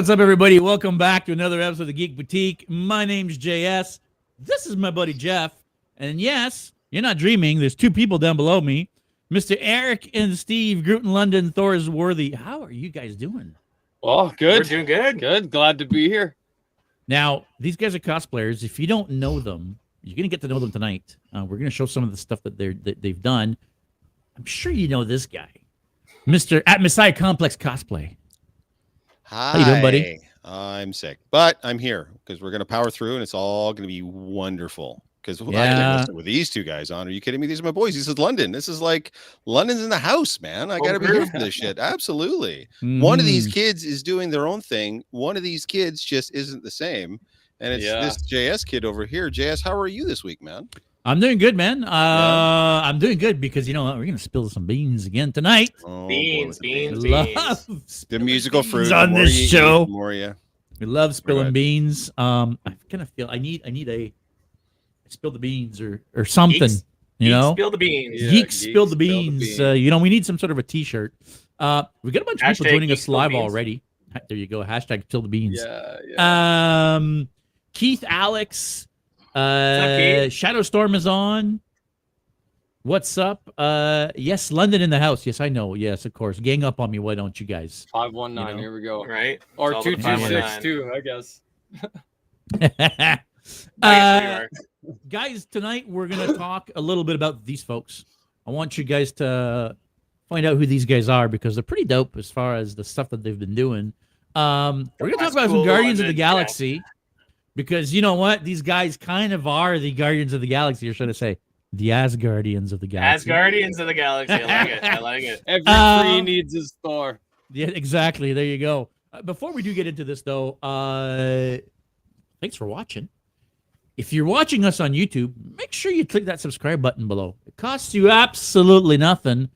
What's up, everybody? Welcome back to another episode of the Geek Boutique. My name's JS. This is my buddy Jeff. And yes, you're not dreaming. There's two people down below me. Mr. Eric and Steve, Groot and London and Thor is Worthy. How are you guys doing? Well, good. We're doing good. Good. Glad to be here. Now, these guys are cosplayers. If you don't know them, you're going to get to know them tonight. We're going to show some of the stuff that they've done. I'm sure you know this guy, Mr. at Messiah Complex Cosplay. Hi. How you doing, buddy? I'm sick, but I'm here because we're going to power through and it's all going to be wonderful. Because I Yeah. listen with these two guys on. Are you kidding me? These are my boys. This is London. This is like London's in the house, man. I got to be here for this shit. Absolutely. One of these kids is doing their own thing. One of these kids just isn't the same. And it's this JS kid over here. JS, how are you this week, man? I'm doing good, man. I'm doing good because, you know what? We're going to spill some beans again tonight. Oh, Beans. Love the musical fruit on this show. Moria. We love spilling beans. I kind of feel I need a spill the beans or something. Geeks, you know, spill the beans. Yeah, Geeks spill the beans. You know, we need some sort of a T-shirt. We got a bunch of people Hashtag joining Geeks us spill live beans. already. There you go. Hashtag spill the beans. Yeah. Keith, Alex, up, Keith? Shadow Storm is on. What's up? Yes, London in the house. Yes, I know. Yes, of course. Gang up on me. Why don't you guys? 519. You know? Here we go. Right? Or It's all about 2262, I guess. Nice, Guys, tonight we're going to talk a little bit about these folks. I want you guys to find out who these guys are because they're pretty dope as far as the stuff that they've been doing. We're going to talk about some Guardians of the Galaxy because you know what? These guys kind of are the Guardians of the Galaxy, or should I say the Asguardians of the Galaxy. Asguardians of the Galaxy. I like it. I like it. Every tree needs his Thor. Yeah, exactly. There you go. Before we do get into this, though, thanks for watching. If you're watching us on YouTube, make sure you click that subscribe button below. It costs you absolutely nothing.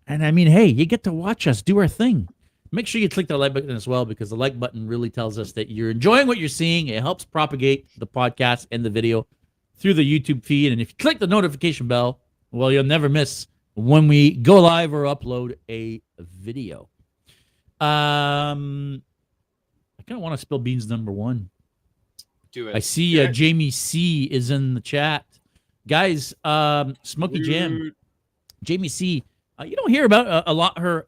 And I mean, hey, you get to watch us do our thing. Make sure you click the like button as well because the like button really tells us that you're enjoying what you're seeing. It helps propagate the podcast and the video through the YouTube feed. And if you click the notification bell, well, you'll never miss when we go live or upload a video. I kind of want to spill beans number one. Do it. I see Jamie C is in the chat. Guys, Smoky Jam, Jamie C, you don't hear about a lot her.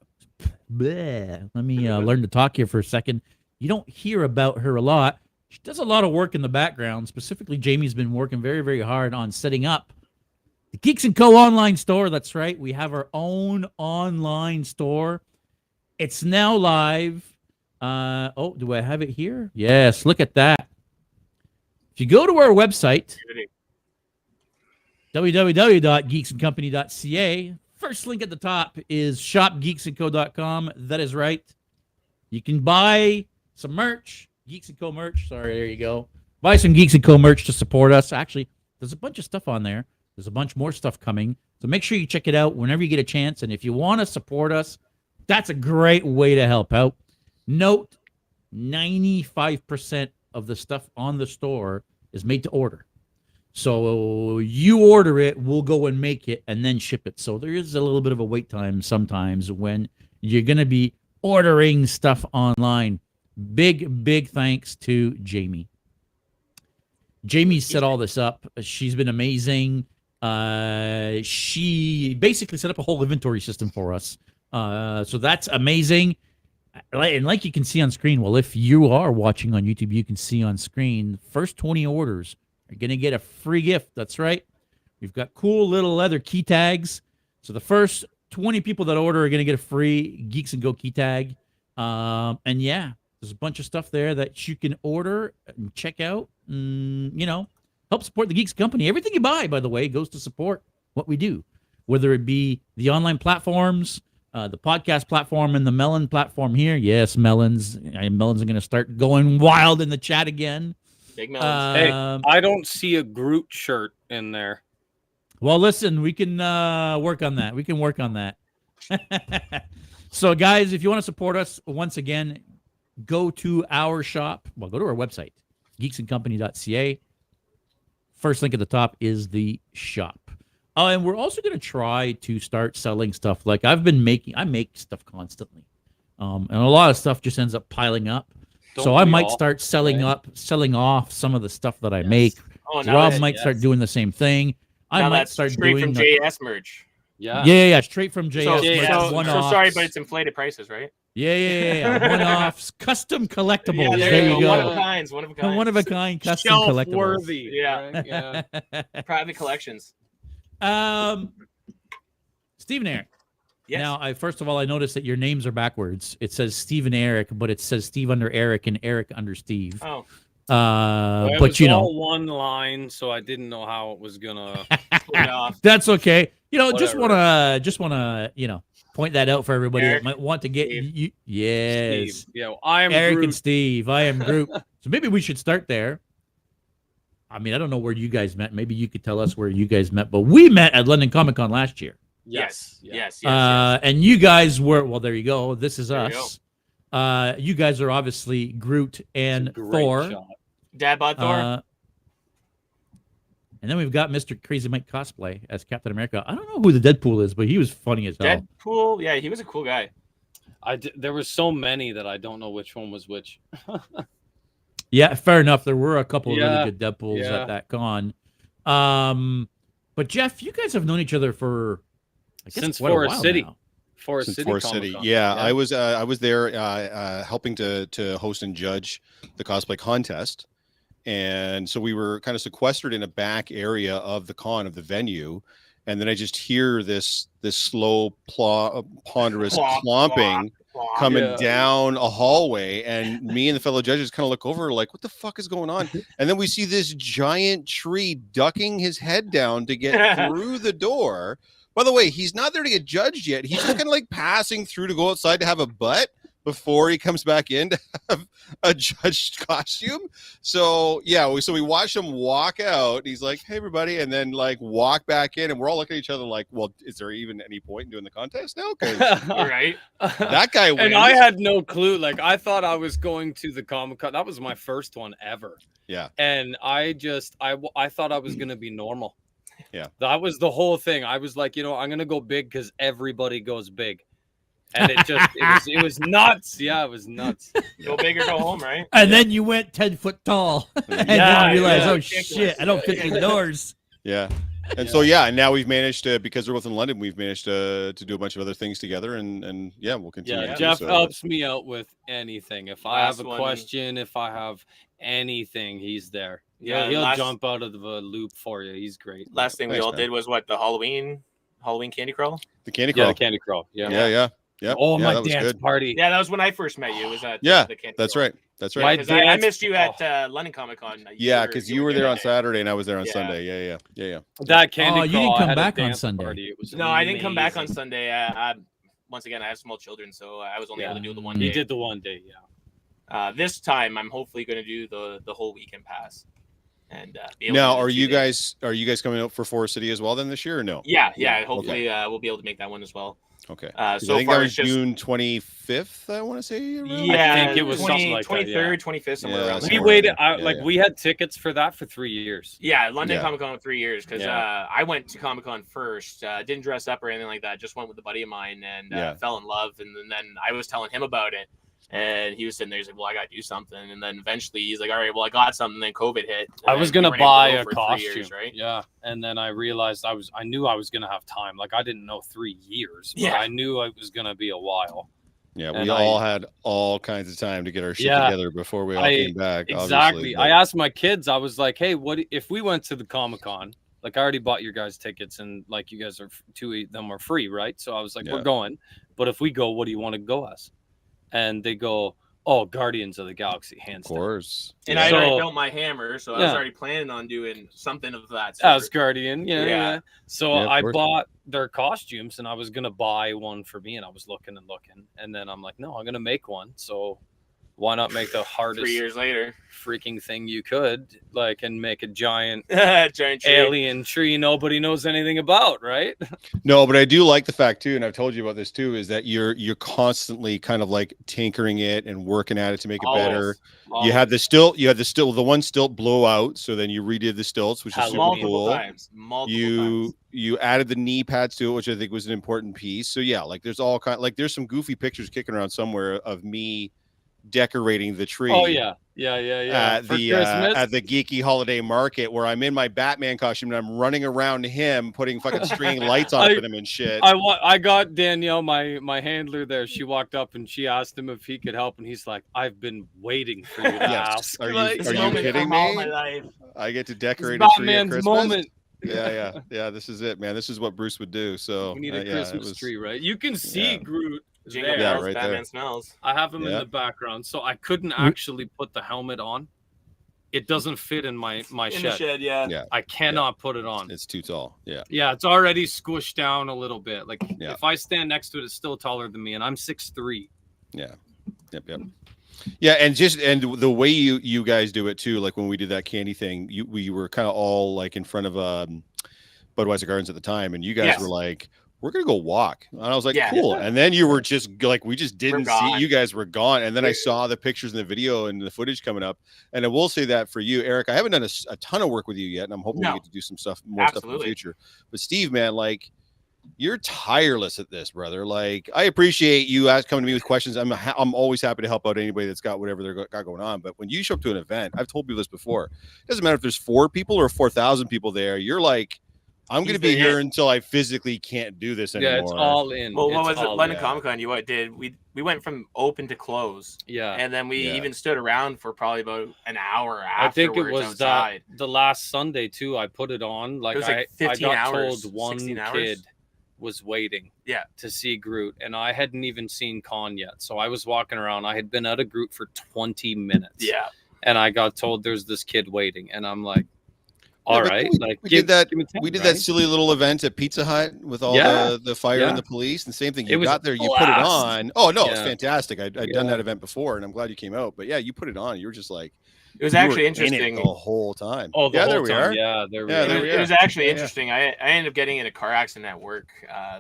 Bleh. Let me learn to talk here for a second. You don't hear about her a lot. She does a lot of work in the background. Specifically, Jamie's been working very, very hard on setting up the Geeks & Co. online store. That's right. We have our own online store. It's now live. Oh, do I have it here? Yes, look at that. If you go to our website, www.geeksandcompany.ca, first link at the top is shopgeeksandco.com. That is right. You can buy some merch, Geeks & Co merch. Sorry, there you go. Buy some Geeks & Co merch to support us. Actually, there's a bunch of stuff on there. There's a bunch more stuff coming. So make sure you check it out whenever you get a chance. And if you want to support us, that's a great way to help out. Note, 95% of the stuff on the store is made to order. So you order it, we'll go and make it and then ship it. So there is a little bit of a wait time sometimes when you're going to be ordering stuff online. Big thanks to Jamie. Jamie set all this up. She's been amazing. She basically set up a whole inventory system for us. So that's amazing. And like you can see on screen, well, if you are watching on YouTube, you can see on screen, first 20 orders are going to get a free gift. That's right. We've got cool little leather key tags. So the first 20 people that order are going to get a free Geeks & Go key tag. And yeah, there's a bunch of stuff there that you can order and check out. You know, help support the Geeks Company. Everything you buy, by the way, goes to support what we do, whether it be the online platforms, the podcast platform, and the Melon platform here. Yes, Melons. Melons are going to start going wild in the chat again. Big melons. Hey, I don't see a Groot shirt in there. Well, listen, we can work on that. We can work on that. So, guys, if you want to support us, once again, go to our shop. Well, go to our website, geeksandcompany.ca. First link at the top is the shop. And we're also going to try to start selling stuff. Like I make stuff constantly. and a lot of stuff just ends up piling up. So Don't I we might all, start selling right? off some of the stuff that I Yes. make. Oh, now Rob that- might start doing the same thing. I now might that's start straight doing from JS merch. yeah, straight from JS. So, merch, so one-offs. sorry, but it's inflated prices, right? Yeah. One-offs, custom collectibles. Yeah, there you go. go. One of a kinds. One of a kinds. One of a kind custom Shelf collectibles. worthy. Yeah. Right? Yeah. Private collections. Stephen Eric. Yes. Now, first of all, I noticed that your names are backwards. It says Stephen Eric, but it says Steve under Eric and Eric under Steve. Oh. Well, it but was you know, all one line, so I didn't know how it was gonna. Split off. that's okay. You know, Whatever. just wanna, point that out for everybody Eric, that might want to get Steve. you. Yes, Steve. Yeah, well, I am Eric Groot. and Steve. I am Groot. So maybe we should start there. I mean, I don't know where you guys met. Maybe you could tell us where you guys met. But we met at London Comic Con last year. Yes. Yeah. Yes. And you guys were, well, there you go. This is There you us. You guys are obviously Groot and Great Thor. shot. Dad bod Thor. And then we've got Mr. Crazy Mike Cosplay as Captain America. I don't know who the Deadpool is, but he was funny as hell. Deadpool. Yeah, he was a cool guy. There were so many that I don't know which one was which. Yeah, fair enough. There were a couple of Yeah, really good Deadpools yeah. at that con. But Jeff, you guys have known each other for I guess Since quite a Forest while City. now. Since Forest City. Comic-Con. Yeah, I was there helping to host and judge the cosplay contest. And so we were kind of sequestered in a back area of the con, of the venue. And then I just hear this slow, ponderous clomping coming Yeah. down a hallway. And me and the fellow judges kind of look over like, what the fuck is going on? And then we see this giant tree ducking his head down to get through the door. By the way, he's not there to get judged yet. He's just kind of like passing through to go outside to have a butt before he comes back in to have a judged costume. So yeah, so we watched him walk out. He's like, "Hey, everybody," and then like walk back in, and we're all looking at each other like, "Well, is there even any point in doing the contest now?" Because Right. that guy wins. And I had no clue. Like I thought I was going to the Comic-Con. That was my first one ever. Yeah. And I thought I was gonna be normal. Yeah. That was the whole thing. I was like, I'm gonna go big because everybody goes big. And it was nuts. Yeah, it was nuts. Go big or go home, right? And then you went 10 foot tall. And then Yeah, you realized, yeah. oh shit, I don't fit indoors. Yeah. And so and now we've managed to, because we're both in London, we've managed to do a bunch of other things together, and yeah, we'll continue. Yeah, to do Jeff so. helps me out with anything. If I have Last a one- question, if I have anything, he's there. Yeah, He'll last- jump out of the loop for you. He's great. Last thing we Thanks, all man. did was what, the Halloween candy crawl. The candy Yeah, crawl. the Candy Crawl. Yeah. Yeah. Oh, Yeah, my that was dance good. party. Yeah, that was when I first met you. Was at Yeah, the candy That's crawl. right. That's Yeah, right. 'cause I dance- missed you at London Comic Con. Yeah, because you were there on Saturday. Saturday and I was there on Yeah. Sunday. Yeah. That Candy Oh, you Crawl. didn't I come had a back on dance Sunday. Party. It was No, I didn't come back on amazing. Sunday. Once again, I have small children, so I was only able to do the one You day. did the one day, yeah. This time, I'm hopefully going to do the whole weekend pass. And be able Now, to do are the 2 you days. guys coming out for Forest City as well then this year or no? Yeah. Yeah, Hopefully, we'll be able to make that one as well. Okay. 'Cause I think that far, was it's just June 25th. I want to say. around? yeah, I think it was something like that, 23rd, 25th, somewhere Yeah, around that's there. We right. waited. Yeah. We had tickets for that for 3 years. Yeah, London Yeah. Comic Con 3 years because Yeah. I went to Comic Con first. Didn't dress up or anything like that. Just went with a buddy of mine and fell in love. And then I was telling him about it, and he was sitting there. He's like, "Well, I got to do something." And then eventually he's like, "All right, well, I got something." Then COVID hit. and I was then we gonna weren't able to buy go a for 3 costume, years, right? Yeah, and then I realized I knew I was gonna have time. Like I didn't know 3 years, but Yeah. I knew it was gonna be a while. Yeah, And we all had all kinds of time to get our shit Yeah. together before we all came back. Exactly. Obviously, I asked my kids. I was like, "Hey, what if we went to the Comic-Con? Like I already bought your guys' tickets, and like you guys are 2 of them are free, right?" So I was like, Yeah. "We're going, but if we go, what do you want to go as?" And they go, "Oh, Guardians of the Galaxy, hands Of down." course. And Yeah. I So- already built my hammer, so I was Yeah. already planning on doing something of that sort. Asguardian, yeah. Yeah. So Yeah, of I course. bought their costumes, and I was gonna buy one for me, and I was looking, and then I'm like, no, I'm gonna make one. So why not make the hardest 3 years later freaking thing you could, like, and make a giant giant tree. alien tree nobody knows anything about, right? No, but I do like the fact too, and I've told you about this too, is that you're constantly kind of like tinkering it and working at it to make it better. You had the stilt, the one stilt blow out, so then you redid the stilts, which is super multiple cool. times. You added the knee pads to it, which I think was an important piece. So yeah, like there's all kind, like there's some goofy pictures kicking around somewhere of me decorating the tree. Oh yeah. At the geeky holiday market, where I'm in my Batman costume and I'm running around him, putting fucking stringing lights on him and shit. I got Danielle, my handler there. She walked up and she asked him if he could help, and he's like, "I've been waiting for you to ask." Are you kidding me? I get to decorate a tree at Christmas. Moment. Yeah. This is it, man. This is what Bruce would do. So we need a Christmas tree, right? You can see Groot. Jingle bells, right Batman there. Smells. I have him in the background, so I couldn't actually put the helmet on. It doesn't fit in my shed. The shed, I cannot put it on. It's too tall. Yeah, it's already squished down a little bit. Like if I stand next to it, it's still taller than me, and I'm 6'3". Yeah. Yep. Yeah, and the way you guys do it too, like when we did that candy thing, we were kind of all like in front of Budweiser Gardens at the time, and you guys were like, we're gonna go walk, and I was like, cool. And then you were just like, we just didn't see you guys were gone, and then I saw the pictures and the video and the footage coming up. And I will say that for you, Eric, I haven't done a ton of work with you yet, and I'm hoping we get to do some more stuff in the future. But Steve, man, like, you're tireless at this, brother. Like, I appreciate you coming to me with questions. I'm always happy to help out anybody that's got whatever they're got going on. But when you show up to an event, I've told people this before, it doesn't matter if there's 4 people or 4,000 people there. You're like, I'm going to be here until I physically can't do this anymore. Yeah, it's all in. Well, what was it? London Comic Con, we went from open to close. Yeah. And then we even stood around for probably about an hour afterwards. I think it was the last Sunday too. I put it on. Like, it was like 15 I got hours, told one kid was waiting to see Groot, and I hadn't even seen Con yet. So I was walking around. I had been out of Groot for 20 minutes. Yeah. And I got told there's this kid waiting, and I'm like, all right, we did that silly little event at Pizza Hut with all the fire and the police, and same thing. You got there, you put it on. Oh no, it's fantastic. I'd done that event before, and I'm glad you came out. But yeah, you put it on. You were just like, it was actually interesting the whole time. Oh, there we are. Yeah, there we are. It was actually interesting. I ended up getting in a car accident at work.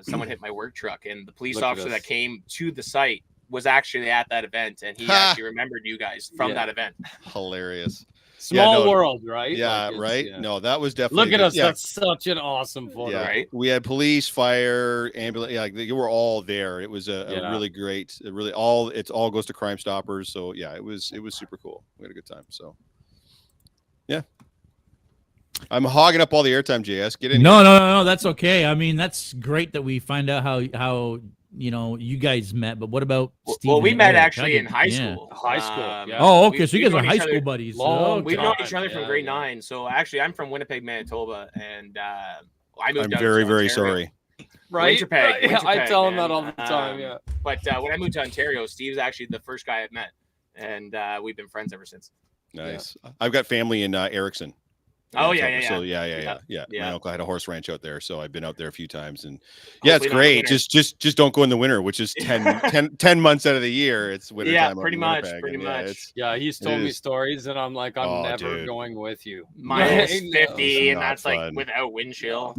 Someone hit my work truck, and the police officer that came to the site was actually at that event, and he actually remembered you guys from that event. Hilarious. Small world, right? Yeah, right. No, that was definitely. Look at us. That's such an awesome photo, right? We had police, fire, ambulance. Yeah, you were all there. It was a really great. It all goes to Crime Stoppers. So yeah, it was super cool. We had a good time. So yeah, I'm hogging up all the airtime. JS, get in. No. That's okay. I mean, that's great that we find out how you guys met, but what about Steve? Well, we met actually in high school. High school. Oh, okay. So you guys are high school buddies. We've known each other from grade 9. So actually, I'm from Winnipeg, Manitoba, and I moved. I'm very, very sorry. Right? Winnipeg, I tell him that all the time. Yeah. But when I moved to Ontario, Steve's actually the first guy I've met, and we've been friends ever since. Nice. I've got family in Erickson. Oh yeah. So yeah. My uncle had a horse ranch out there, so I've been out there a few times, and it's great. Just don't go in the winter, which is 10 months out of the year. It's winter time. Pretty much. He's told me stories, and I'm like, I'm never going with you. Minus 50, and that's fun. Like without wind chill.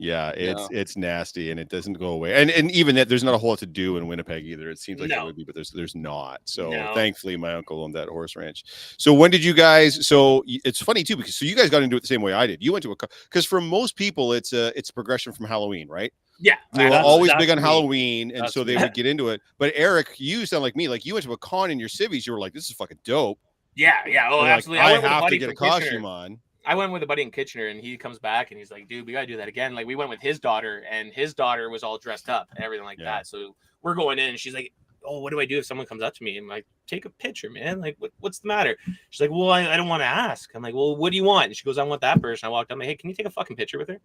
Yeah, it's nasty, and it doesn't go away. And even that, there's not a whole lot to do in Winnipeg either. It seems like there would be, but there's not. So thankfully, my uncle owned that horse ranch. So when did you guys? So it's funny too, because you guys got into it the same way I did. You went to because for most people, it's a progression from Halloween, right? Yeah, they were always big on Halloween, and so they would get into it. But Eric, you sound like me. Like you went to a con in your civvies, you were like, "This is fucking dope." Yeah. Oh, absolutely. I have to get a costume on. I went with a buddy in Kitchener, and he comes back and he's like, dude, we got to do that again. Like, we went with his daughter, and his daughter was all dressed up and everything like that. So we're going in, and she's like, oh, what do I do if someone comes up to me? I'm like, take a picture, man. Like, what's the matter? She's like, well, I don't want to ask. I'm like, well, what do you want? And she goes, I want that person. I walked up, I'm like, hey, can you take a fucking picture with her?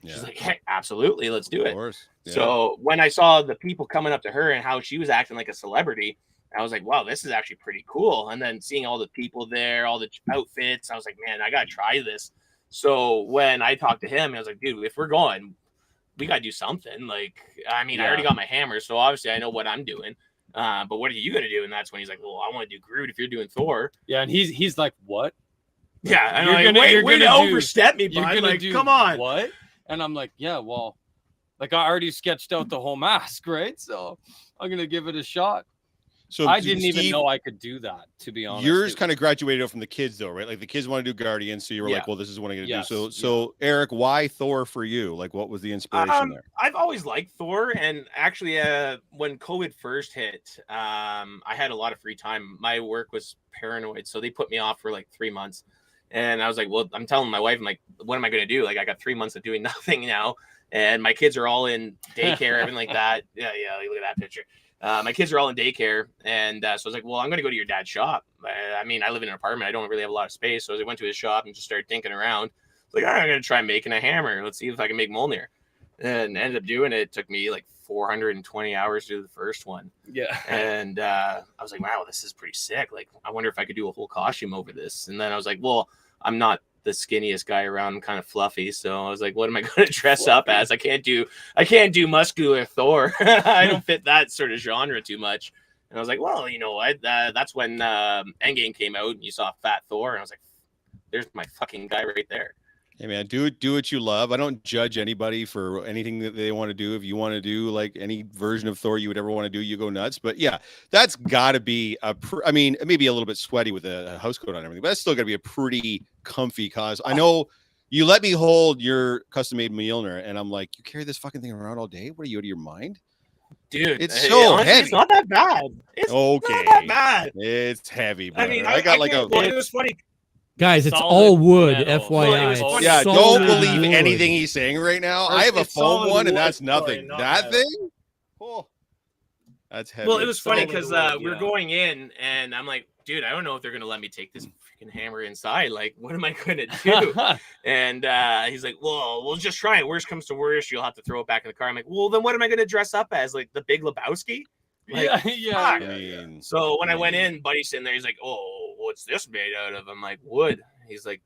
She's like, hey, absolutely. Let's do it. Of course. Yeah. So when I saw the people coming up to her and how she was acting like a celebrity, I was like, wow, this is actually pretty cool. And then seeing all the people there, all the outfits, I was like, man, I got to try this. So when I talked to him, I was like, dude, if we're going, we got to do something. Like, I mean, I already got my hammer, so obviously I know what I'm doing. But what are you gonna do? And that's when he's like, well, I want to do Groot if you're doing Thor. Yeah, and he's like, what? Yeah, and You're I'm like, gonna- way to overstep me, You're bud. gonna Like, do come on. what? And I'm like, yeah, well, like I already sketched out the whole mask, right? So I'm gonna give it a shot. So I didn't even Steve, know I could do that, to be honest. yours kind of graduated from the kids, though, right? Like the kids want to do Guardians, so you were Yeah. like, "Well, this is what I'm going to Yes, do." So, Eric, why Thor for you? Like, what was the inspiration there? I've always liked Thor, and actually, when COVID first hit, I had a lot of free time. My work was paranoid, so they put me off for like 3 months, and I was like, "Well," I'm telling my wife, "I'm like, what am I going to do? Like, I got 3 months of doing nothing now, and my kids are all in daycare, everything like that." Yeah, look at that picture. My kids are all in daycare, and so I was like, well, I'm going to go to your dad's shop. I mean, I live in an apartment. I don't really have a lot of space. So I went to his shop and just started thinking around. I was like, all right, I'm going to try making a hammer. Let's see if I can make Mjolnir. And ended up doing it. It took me like 420 hours to do the first one. Yeah. And I was like, wow, this is pretty sick. Like, I wonder if I could do a whole costume over this. And then I was like, well, I'm not the skinniest guy around. I'm kind of fluffy. So I was like, what am I going to dress up as? I can't do muscular Thor. I don't fit that sort of genre too much. And I was like, well, you know what? That's when Endgame came out and you saw Fat Thor. And I was like, there's my fucking guy right there. Hey man, do what you love. I don't judge anybody for anything that they want to do. If you want to do like any version of Thor you would ever want to do, you go nuts. But yeah, that's got to be I mean, it may be a little bit sweaty with a house coat on and everything, but that's still got to be a pretty comfy cause. I know you let me hold your custom made Mjolnir, and I'm like, you carry this fucking thing around all day? What are you, out of your mind? Dude, It's so honestly, heavy. It's not that bad. It's Okay, not that bad. it's heavy, brother. I mean, I got like a. Well, it was funny. Guys, it's Solid all wood, metal. FYI. Well, it was It's funny. Yeah, solid don't believe wood. anything he's saying right now. I have a It's foam solid one, and wood, that's sorry, nothing. not That metal. thing, oh, that's heavy. Well, it was funny solid because wood, we were yeah. going in, and I'm like, dude, I don't know if they're gonna let me take this freaking hammer inside. Like, what am I gonna do? And he's like, well, we'll just try it. Worst comes to worst, you'll have to throw it back in the car. I'm like, well, then what am I gonna dress up as? Like the Big Lebowski? Like, yeah. fuck. I mean, So when I went in, buddy's sitting there. He's like, "Oh, what's this made out of?" I'm like, "Wood." He's like,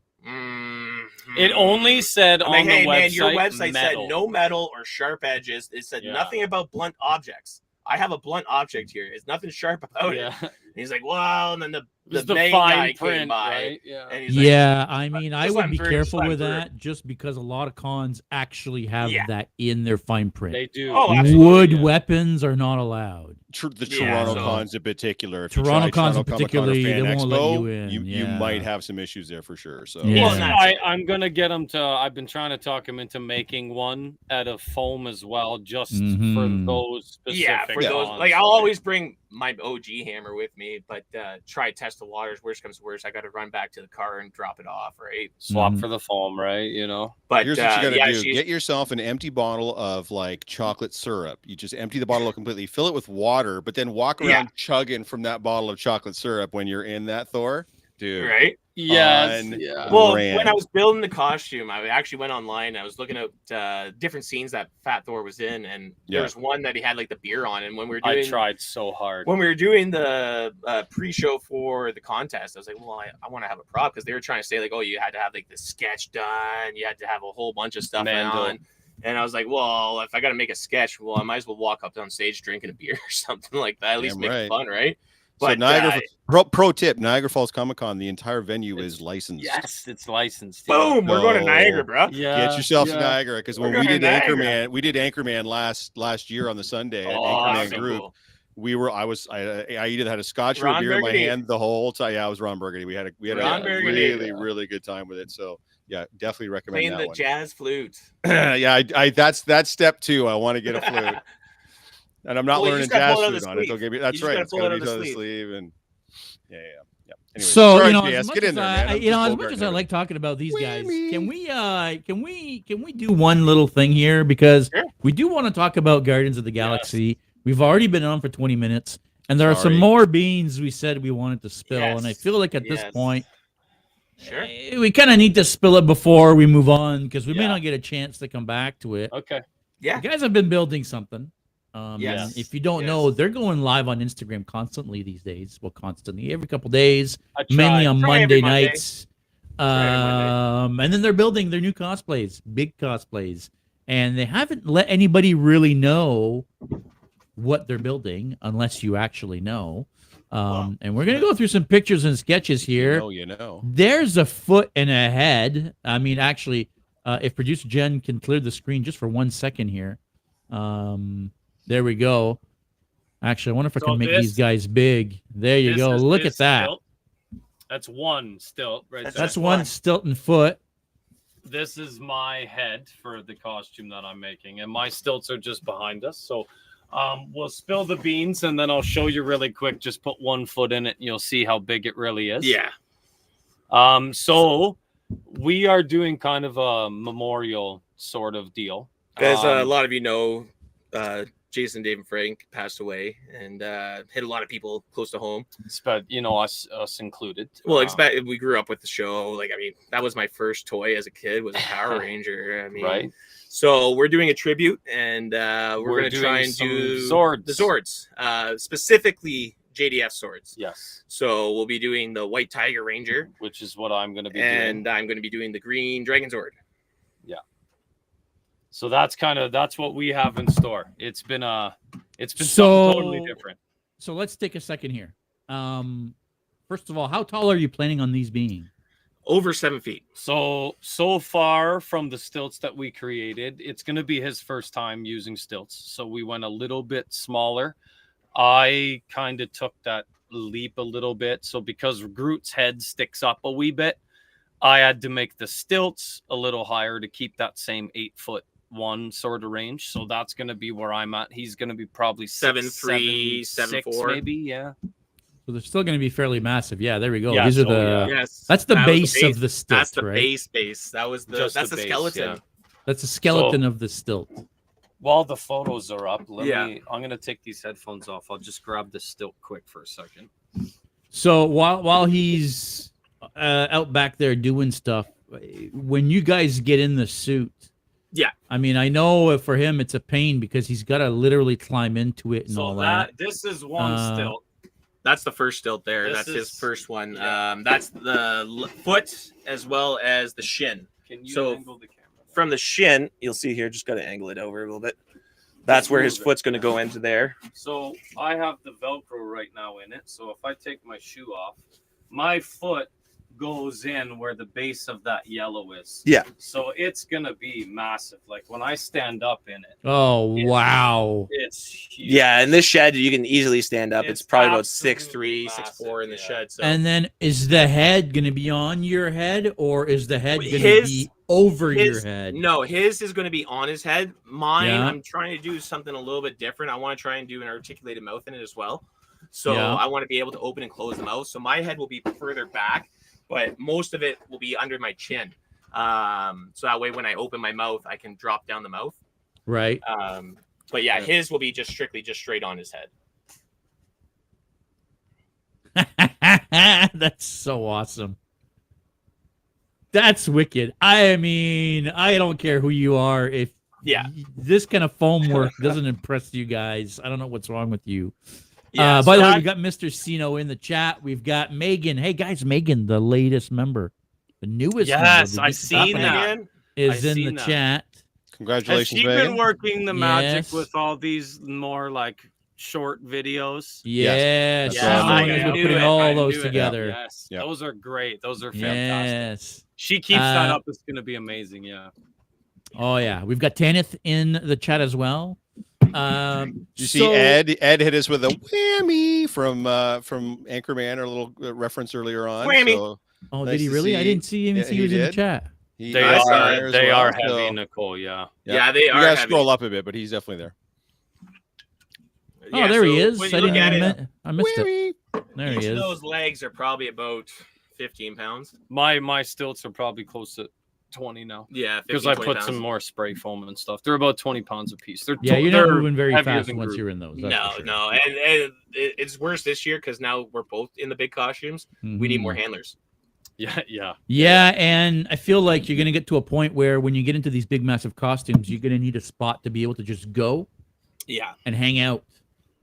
It only said I'm on like, the "Hey, website, man, your website metal. said no metal or sharp edges. It said Yeah. nothing about blunt objects. I have a blunt object here. It's nothing sharp about it." Yeah. And he's like, "Well," and then It the was the main guy fine came print, by, right? Yeah. and he's like, Yeah, I mean, I Just would let be him through, careful just let with him through. that just because a lot of cons actually have Yeah. that in their fine print. They do. Oh, absolutely, Wood yeah. weapons are not allowed. the Yeah, Toronto so- cons in particular. If you Toronto try cons Toronto in Comic-Con or particularly, Fan they won't let Expo, you in, You yeah. might have some issues there for sure. So Yeah. Well, and I'm gonna get him to. I've been trying to talk him into making one out of foam as well, just Mhm. for those specific. yeah, for those, cons. like, I'll always bring my OG hammer with me, but try test the waters. Worst comes to worst, I got to run back to the car and drop it off, right? swap Mhm. for the foam, right? You know. But here's what you gotta yeah, do: she's- get yourself an empty bottle of like chocolate syrup. You just empty the bottle completely, fill it with water, but then walk around Yeah. chugging from that bottle of chocolate syrup when you're in that Thor, dude. right. Yes. On- Yeah. Well, Brand. when I was building the costume, I actually went online. I was looking at different scenes that Fat Thor was in, and Yeah. there was one that he had like the beer on. And when we were I doing tried so hard. the pre-show for the contest, I was like, well, I want to have a prop because they were trying to say like, oh, you had to have like the sketch done, you had to have a whole bunch of stuff Mando. on. And I was like, well, if I got to make a sketch, well, I might as well walk up on stage drinking a beer or something like that. At least Damn make right. it fun, right? So But Niagara, pro tip: Niagara Falls Comic Con, the entire venue is licensed. Yes, it's licensed. boom, we're going to So- Niagara, bro. Yeah. Get yourself yeah. to Niagara because when We're we going did to Niagara. Anchorman last year on the Sunday at Oh, Anchorman so Group. cool. I either had a scotch or a Ron beer in my Burgundy. hand the whole time. Yeah, I was Ron Burgundy. We had a Ron Burgundy. really good time with it. So yeah, definitely recommend Playing that the one. jazz flute. Yeah, I that's step 2. I want to get a flute, and I'm not Well, you learning just gotta jazz pull it out of flute the on it. sleeve. They'll give me. You That's just right. gotta It's pull got it to out be of on the the sleeve. sleeve, and yeah. Anyways, So sorry, you know, JS, as much get in as there, man. I, I'm you know, just as much Bogarting as I it. like talking about these guys, Whammy. can we do one little thing here because Sure. we do want to talk about Guardians of the Galaxy. We've already been on for 20 minutes, and there are Sorry. some more beans we said we wanted to spill, and I Yes. feel like at this Yes. point Sure. we kind of need to spill it before we move on because we may Yeah. not get a chance to come back to it. Okay. Yeah. You guys have been building something. Yes. And if you don't Yes. know, they're going live on Instagram constantly these days. Well, constantly, every couple days, I mainly tried. on Try every Monday Monday. nights. Try every Monday. And then they're building their new cosplays, big cosplays, and they haven't let anybody really know what they're building unless you actually know. And we're going to go through some pictures and sketches here. There's a foot and a head. I mean, actually, if producer Jen can clear the screen just for 1 second here. There we go. Actually, I wonder if I can make these guys big. There you go. Look at that. Stilt. That's one stilt right there. That's one stilt and foot. This is my head for the costume that I'm making, and my stilts are just behind us. So we'll spill the beans, and then I'll show you really quick. Just put 1 foot in it, and you'll see how big it really is. Yeah. So we are doing kind of a memorial sort of deal. As a lot of you know, Jason David Frank passed away and hit a lot of people close to home. But you know, us included. Well, we grew up with the show. Like, I mean, that was my first toy as a kid, was a Power Ranger. I mean, right. So we're doing a tribute, and we're going to try and do Zords. The Zords, specifically JDF swords. Yes. So we'll be doing the White Tiger Ranger, which is what I'm going to be doing. And I'm going to be doing the Green Dragon Zord. Yeah. So that's what we have in store. It's been something totally different. So let's take a second here. First of all, how tall are you planning on these being? Over 7 feet. So far from the stilts that we created, it's going to be his first time using stilts. So we went a little bit smaller. I kind of took that leap a little bit. So because Groot's head sticks up a wee bit, I had to make the stilts a little higher to keep that same 8'1" sort of range. So that's going to be where I'm at. He's going to be probably 7'3", 7'4", maybe. Yeah. So they're still going to be fairly massive. Yeah, there we go. Yeah, these are that's the base of the stilt. That's the right? base. That's the base, skeleton. Yeah. That's the skeleton of the stilt. While the photos are up, I'm going to take these headphones off. I'll just grab the stilt quick for a second. So while he's out back there doing stuff, when you guys get in the suit, I mean, I know for him it's a pain because he's got to literally climb into it and all that. This is one stilt. That's the first stilt there. That's his first one. Yeah. That's the foot as well as the shin. Can you angle the camera? From the shin, you'll see here, just got to angle it over a little bit. That's where his foot's going to go into there. So I have the Velcro right now in it. So if I take my shoe off, my foot goes in where the base of that yellow is. Yeah. So it's going to be massive. Like when I stand up in it. Oh, wow. It's huge. Yeah. In this shed, you can easily stand up. It's probably about 6'3", 6'4" in the shed. So. And then is the head going to be on your head or is the head going to be over your head? No, his is going to be on his head. Mine, I'm trying to do something a little bit different. I want to try and do an articulated mouth in it as well. So I want to be able to open and close the mouth. So my head will be further back, but most of it will be under my chin. So that way when I open my mouth, I can drop down the mouth. Right. But yeah, his will be just straight on his head. That's so awesome. That's wicked. I mean, I don't care who you are. If this kind of foam work doesn't impress you guys, I don't know what's wrong with you. By the way, we got Mr. Sino in the chat. We've got Megan. Hey guys, Megan, the latest member, the newest. Yes, member. I've seen that. Is in the chat. Congratulations, Megan. Has she been working the magic with all these more like short videos? Yes. I putting all those together. Yes, those are great. Those are fantastic. Yes. She keeps that up. It's going to be amazing. Yeah. Oh yeah, we've got Tanith in the chat as well. You see Ed hit us with a whammy from Anchorman, or a little reference earlier on. Whammy. So, oh, did he really? I didn't see him. He was in the chat. They are heavy, Nicole. Yeah, they are. You gotta scroll up a bit, but he's definitely there. Oh, there he is. I missed it. There he is. Those legs are probably about 15 pounds. My stilts are probably close to 20 now. Yeah, because I put some more spray foam and stuff. They're about 20 pounds a piece. You're not moving very fast once you're in those. No, and it's worse this year because now we're both in the big costumes. Mm-hmm. We need more handlers. Yeah, and I feel like you're gonna get to a point where when you get into these big, massive costumes, you're gonna need a spot to be able to just go. Yeah, and hang out.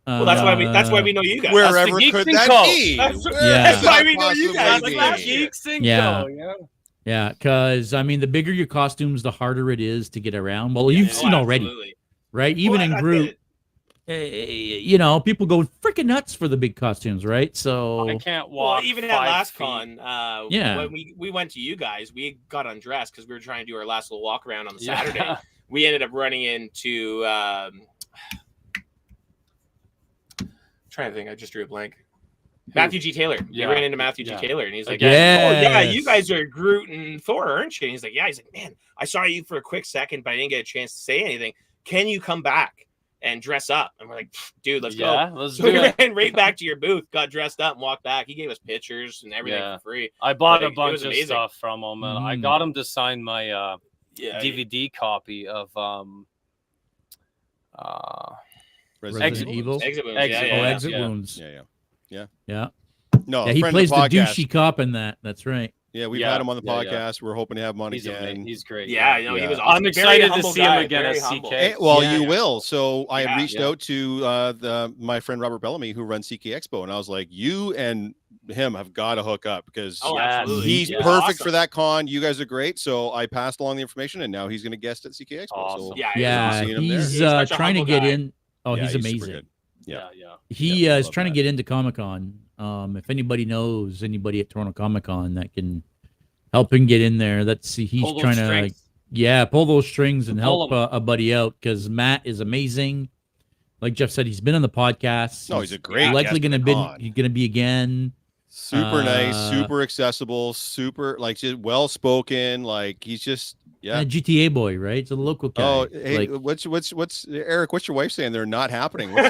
Well, that's why we know you guys. Wherever could that be? That's why we know you guys. That's Geeks and Co. Yeah, because I mean, the bigger your costumes, the harder it is to get around. Well, you've seen already, right? Even in Groot, you know, people go freaking nuts for the big costumes, right? So I can't walk. Well, even at 5 last feet. con, Yeah. when we went to you guys, we got undressed because we were trying to do our last little walk around on the Yeah. Saturday. We ended up running into trying to think, I just drew a blank. Matthew G. Taylor. Yeah. We ran into Matthew Yeah. G. Taylor, and he's like, Yes. "Oh yeah, you guys are Groot and Thor, aren't you?" And he's like, "Yeah." He's like, "Man, I saw you for a quick second, but I didn't get a chance to say anything. Can you come back and dress up?" And we're like, "Dude, let's go." Let's So do we it. ran right back to your booth, got dressed up, and walked back. He gave us pictures and everything Yeah. for free. I bought Like, a it bunch was of amazing. stuff from him, and I Mhm. got him to sign my Yeah, DVD copy of Resident Evil. Exit wounds. Exit Yeah, Oh, yeah. Exit yeah. Wounds. Yeah. No, Yeah, he friend plays of the podcast. douchey cop in that. That's right. Yeah, we've Yeah, had him on the yeah, yeah. podcast. We're hoping to have him on he's again. amazing. He's great. Yeah, you know, he Yeah. was awesome. I'm Very excited to humble see him guy, again very at humble. CK. Well, Yeah, you yeah. will. So I Yeah, reached yeah. out to my friend Robert Bellamy, who runs CK Expo, and I was like, "You and him have got to hook up because Oh, Yes. absolutely. he's Yeah. perfect Awesome. for that con. You guys are great." So I passed along the information, and now he's going to guest at CK Expo. Awesome. So Yeah, he was Yeah, awesome. seeing him there. he's He's such a trying to humble get guy. in. Oh, Yeah, he's super amazing. good. Yeah. He Yeah, is love trying to that. get into Comic-Con. If anybody knows anybody at Toronto Comic-Con that can help him get in there, he's Pull those trying to strings. pull those strings and Pull help a buddy out because Matt is amazing. Like Jeff said, he's been on the podcast. No, he's a great likely guest going at to the be con. going to be again. Super nice, Uh, super accessible, super like just well spoken. Like he's just And a GTA boy, right? It's a local guy. Oh, hey, Like, what's Eric? What's your wife saying? They're not happening. What's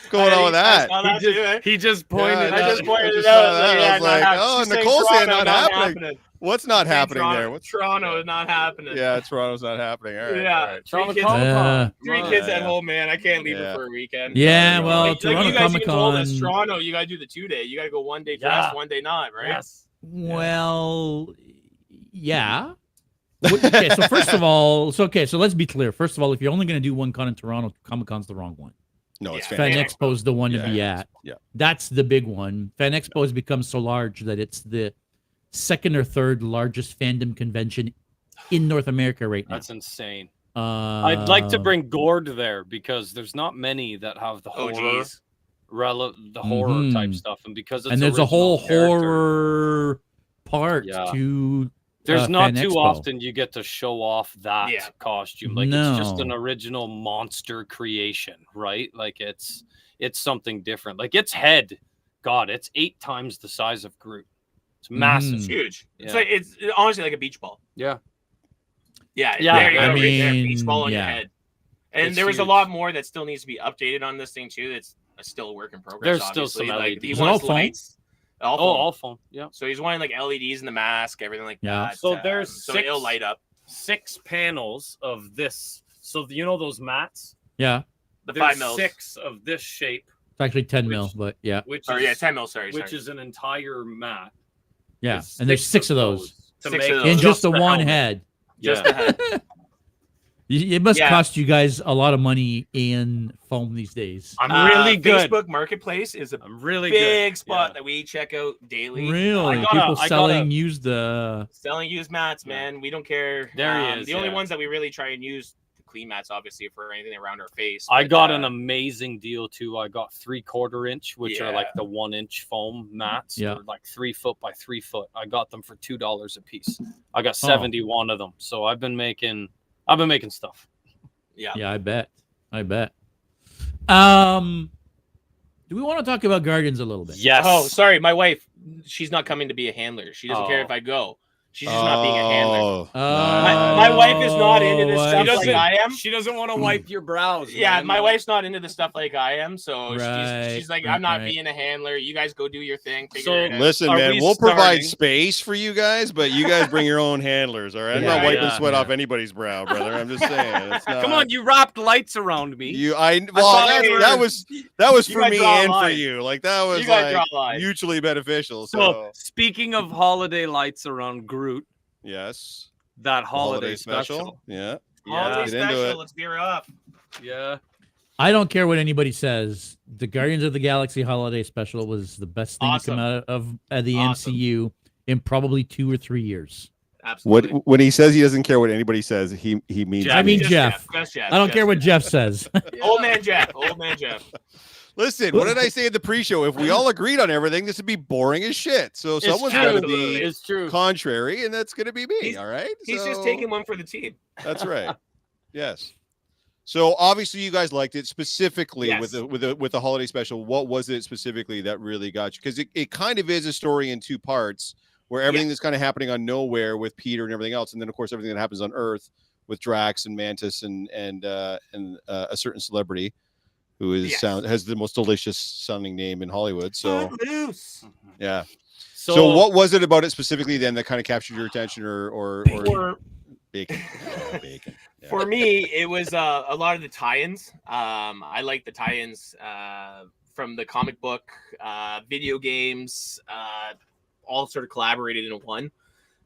going on with I that? saw that too, eh? He just pointed Yeah, I out. just pointed just it out. saw that. I Yeah, was like, not oh, happening. She's Nicole's saying Toronto, not happening. What's not happening Toronto, there? What's Toronto is not happening. Yeah, Toronto's not happening. All right. Yeah. All right. Toronto kids- Comic-Con. Three Right. kids Yeah. at home, man. I can't leave Yeah. it for a weekend. yeah, No, well, like Toronto you guys even told Comic-Con. us, Toronto, you gotta do the 2-day. You gotta go one day dressed, Yeah. one day not, right? Yes. Well, yeah. Okay, so first of all, so let's be clear. First of all, if you're only going to do one con in Toronto, Comic-Con's the wrong one. No, it's Yeah. Fan fantastic. Expo's the one to Yeah. be at. Yeah. That's the big one. Fan Expo has become so large that it's the second or third largest fandom convention in North America right now. That's insane. Uh, I'd like to bring Gord there because there's not many that have the Oh, horror, geez. the horror type Mhm. stuff, and because it's and there's a whole original character, horror part Yeah. to There's not Fan too Expo. often you get to show off that Yeah. costume. Like it's just No. an original monster creation, right? Like it's something different. Like its head, God, it's 8 times the size of Groot. It's massive. It's huge. It's Yeah. like it's honestly like a beach ball. Yeah. Yeah, Yeah, there you go, I right there, mean, beach ball on your yeah. head. And It's there was a huge. lot more that still needs to be updated on this thing too. That's still a work in progress. There's still obviously. some like LEDs. he Is it all wants foam? lights. All Oh, foam. all phone. Yeah. So he's wanting like LEDs in the mask, everything like Yeah. that. So there's so 6 it'll light up. 6 panels of this. So you know those mats? yeah. The There's 5 mils. 6 of this shape, It's actually 10 Which- mil, but yeah, which Or is yeah, 10 mils. Sorry, which is an entire mat. yeah. There's And there's 6 of those to 6 make of in those. just the one helmet. head. just Yeah. the head. It must Yeah. cost you guys a lot of money in foam these days. I'm really good. Facebook Marketplace is a I'm really big good. spot Yeah. that we check out daily. Really? I gotta- People I selling gotta- used Selling used mats, Yeah. man. We don't care. There he is, The only yeah. ones that we really try and use clean mats, obviously, for anything around our face. I but, got an amazing deal too. I got 3/4 inch, which are Yeah. like the 1-inch foam mats. Yeah. They're like 3 foot by 3 foot. I got them for $2 a piece. I got Oh. 71 of them. So I've been making stuff. Yeah. Yeah, I bet. Do we want to talk about Guardians a little bit? Yes. Oh, sorry, my wife. She's not coming to be a handler. She doesn't care Oh. if I go. She's just not being a handler. Oh, My wife is not into this Oh, stuff I like see. I am. She doesn't want to wipe your brows. Yeah, man. my wife's not into the stuff like I am, so Right, she's like, right, I'm not right. being a handler. You guys go do your thing. Figure So- it out. Listen, Are man, we we'll provide starting? space for you guys, but you guys bring your own handlers, all right? I'm Yeah, not wiping yeah, sweat yeah. off anybody's brow, brother. I'm just saying. It's not, Come on, you wrapped lights around me. thought that was you for guys me draw a and for line. you. Like that was You guys like draw lines. mutually beneficial. So So speaking of holiday lights around Groot, yes, that holiday special. Yeah. Holiday Get into special. it. Let's gear up. Yeah. I don't care what anybody says. The Guardians of the Galaxy holiday special was the best thing to Awesome. come out of the Awesome. MCU in probably 2 or 3 years. Absolutely. When he says he doesn't care what anybody says, he means. I mean Jeff. Just Jeff. I don't care what Jeff says. Old man Jeff. Listen, what did I say in the pre-show? If we all agreed on everything, this would be boring as shit. So someone's going to be contrary, and that's going to be me. All right. He's just taking one for the team. That's right. Yes. So obviously you guys liked it specifically with the holiday special. What was it specifically that really got you? Because it kind of is a story in two parts, where everything that's kind of happening on Nowhere with Peter and everything else, and then of course everything that happens on Earth with Drax and Mantis and a certain celebrity who has the most delicious sounding name in Hollywood. So yeah. So what was it about it specifically then that kind of captured your attention or bacon? Bacon. Yeah. For me, it was a lot of the tie-ins. I like the tie-ins from the comic book, video games, all sort of collaborated in one.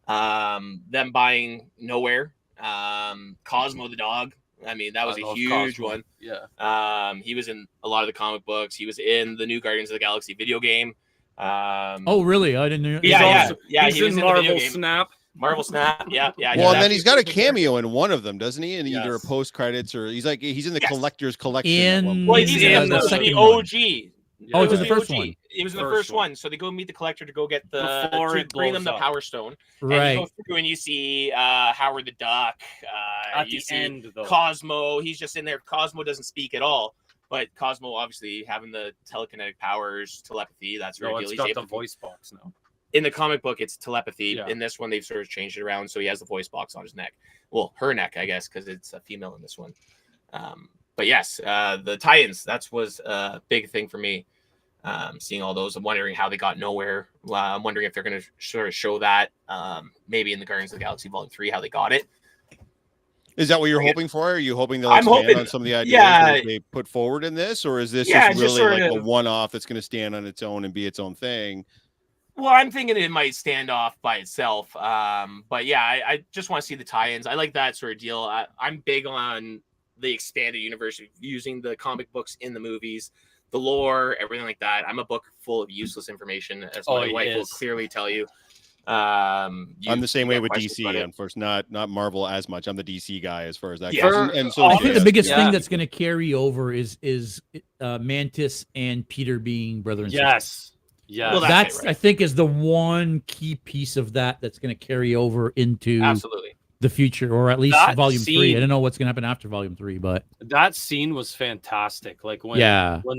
Them buying Nowhere, Cosmo the dog. I mean, that was a huge one. Yeah. He was in a lot of the comic books. He was in the new Guardians of the Galaxy video game. Oh, really? I didn't know. He's in Marvel Snap. Marvel Snap, yeah. Well, and then he's got a cameo in one of them, doesn't he? In either a post credits or he's in the collector's collection. He's in the OG. Oh, it's in the first one. It was in the first one. So they go meet the collector to go get bring them the Power Stone. Right. And you go through and you see Howard the Duck. At the end, though. Cosmo. He's just in there. Cosmo doesn't speak at all. But Cosmo, obviously, having the telekinetic powers, telepathy, that's very It's got the voice box now. In the comic book, it's telepathy. Yeah. In this one, they've sort of changed it around. So he has the voice box on his neck. Well, her neck, I guess, because it's a female in this one. But yes, the tie-ins, that was a big thing for me. Seeing all those, I'm wondering how they got Nowhere. I'm wondering if they're going to sort of show that maybe in the Guardians of the Galaxy Volume 3, how they got it. Is that what you're hoping for? Are you hoping they'll expand on some of the ideas that they put forward in this? Or is this just really like a one-off that's going to stand on its own and be its own thing? Well, I'm thinking it might stand off by itself. But yeah, I just want to see the tie-ins. I like that sort of deal. I'm big on the expanded universe, using the comic books in the movies, the lore, everything like that. I'm a book full of useless information, as my wife will clearly tell you. I'm the same way with DC, and first not Marvel as much. I'm the DC guy as far as that goes. And so I think the biggest thing that's going to carry over is Mantis and Peter being brother and sister. Yeah, well, that's I think is the one key piece of that's going to carry over into the future, or at least Volume 3. I don't know what's going to happen after Volume 3, but that scene was fantastic. Like when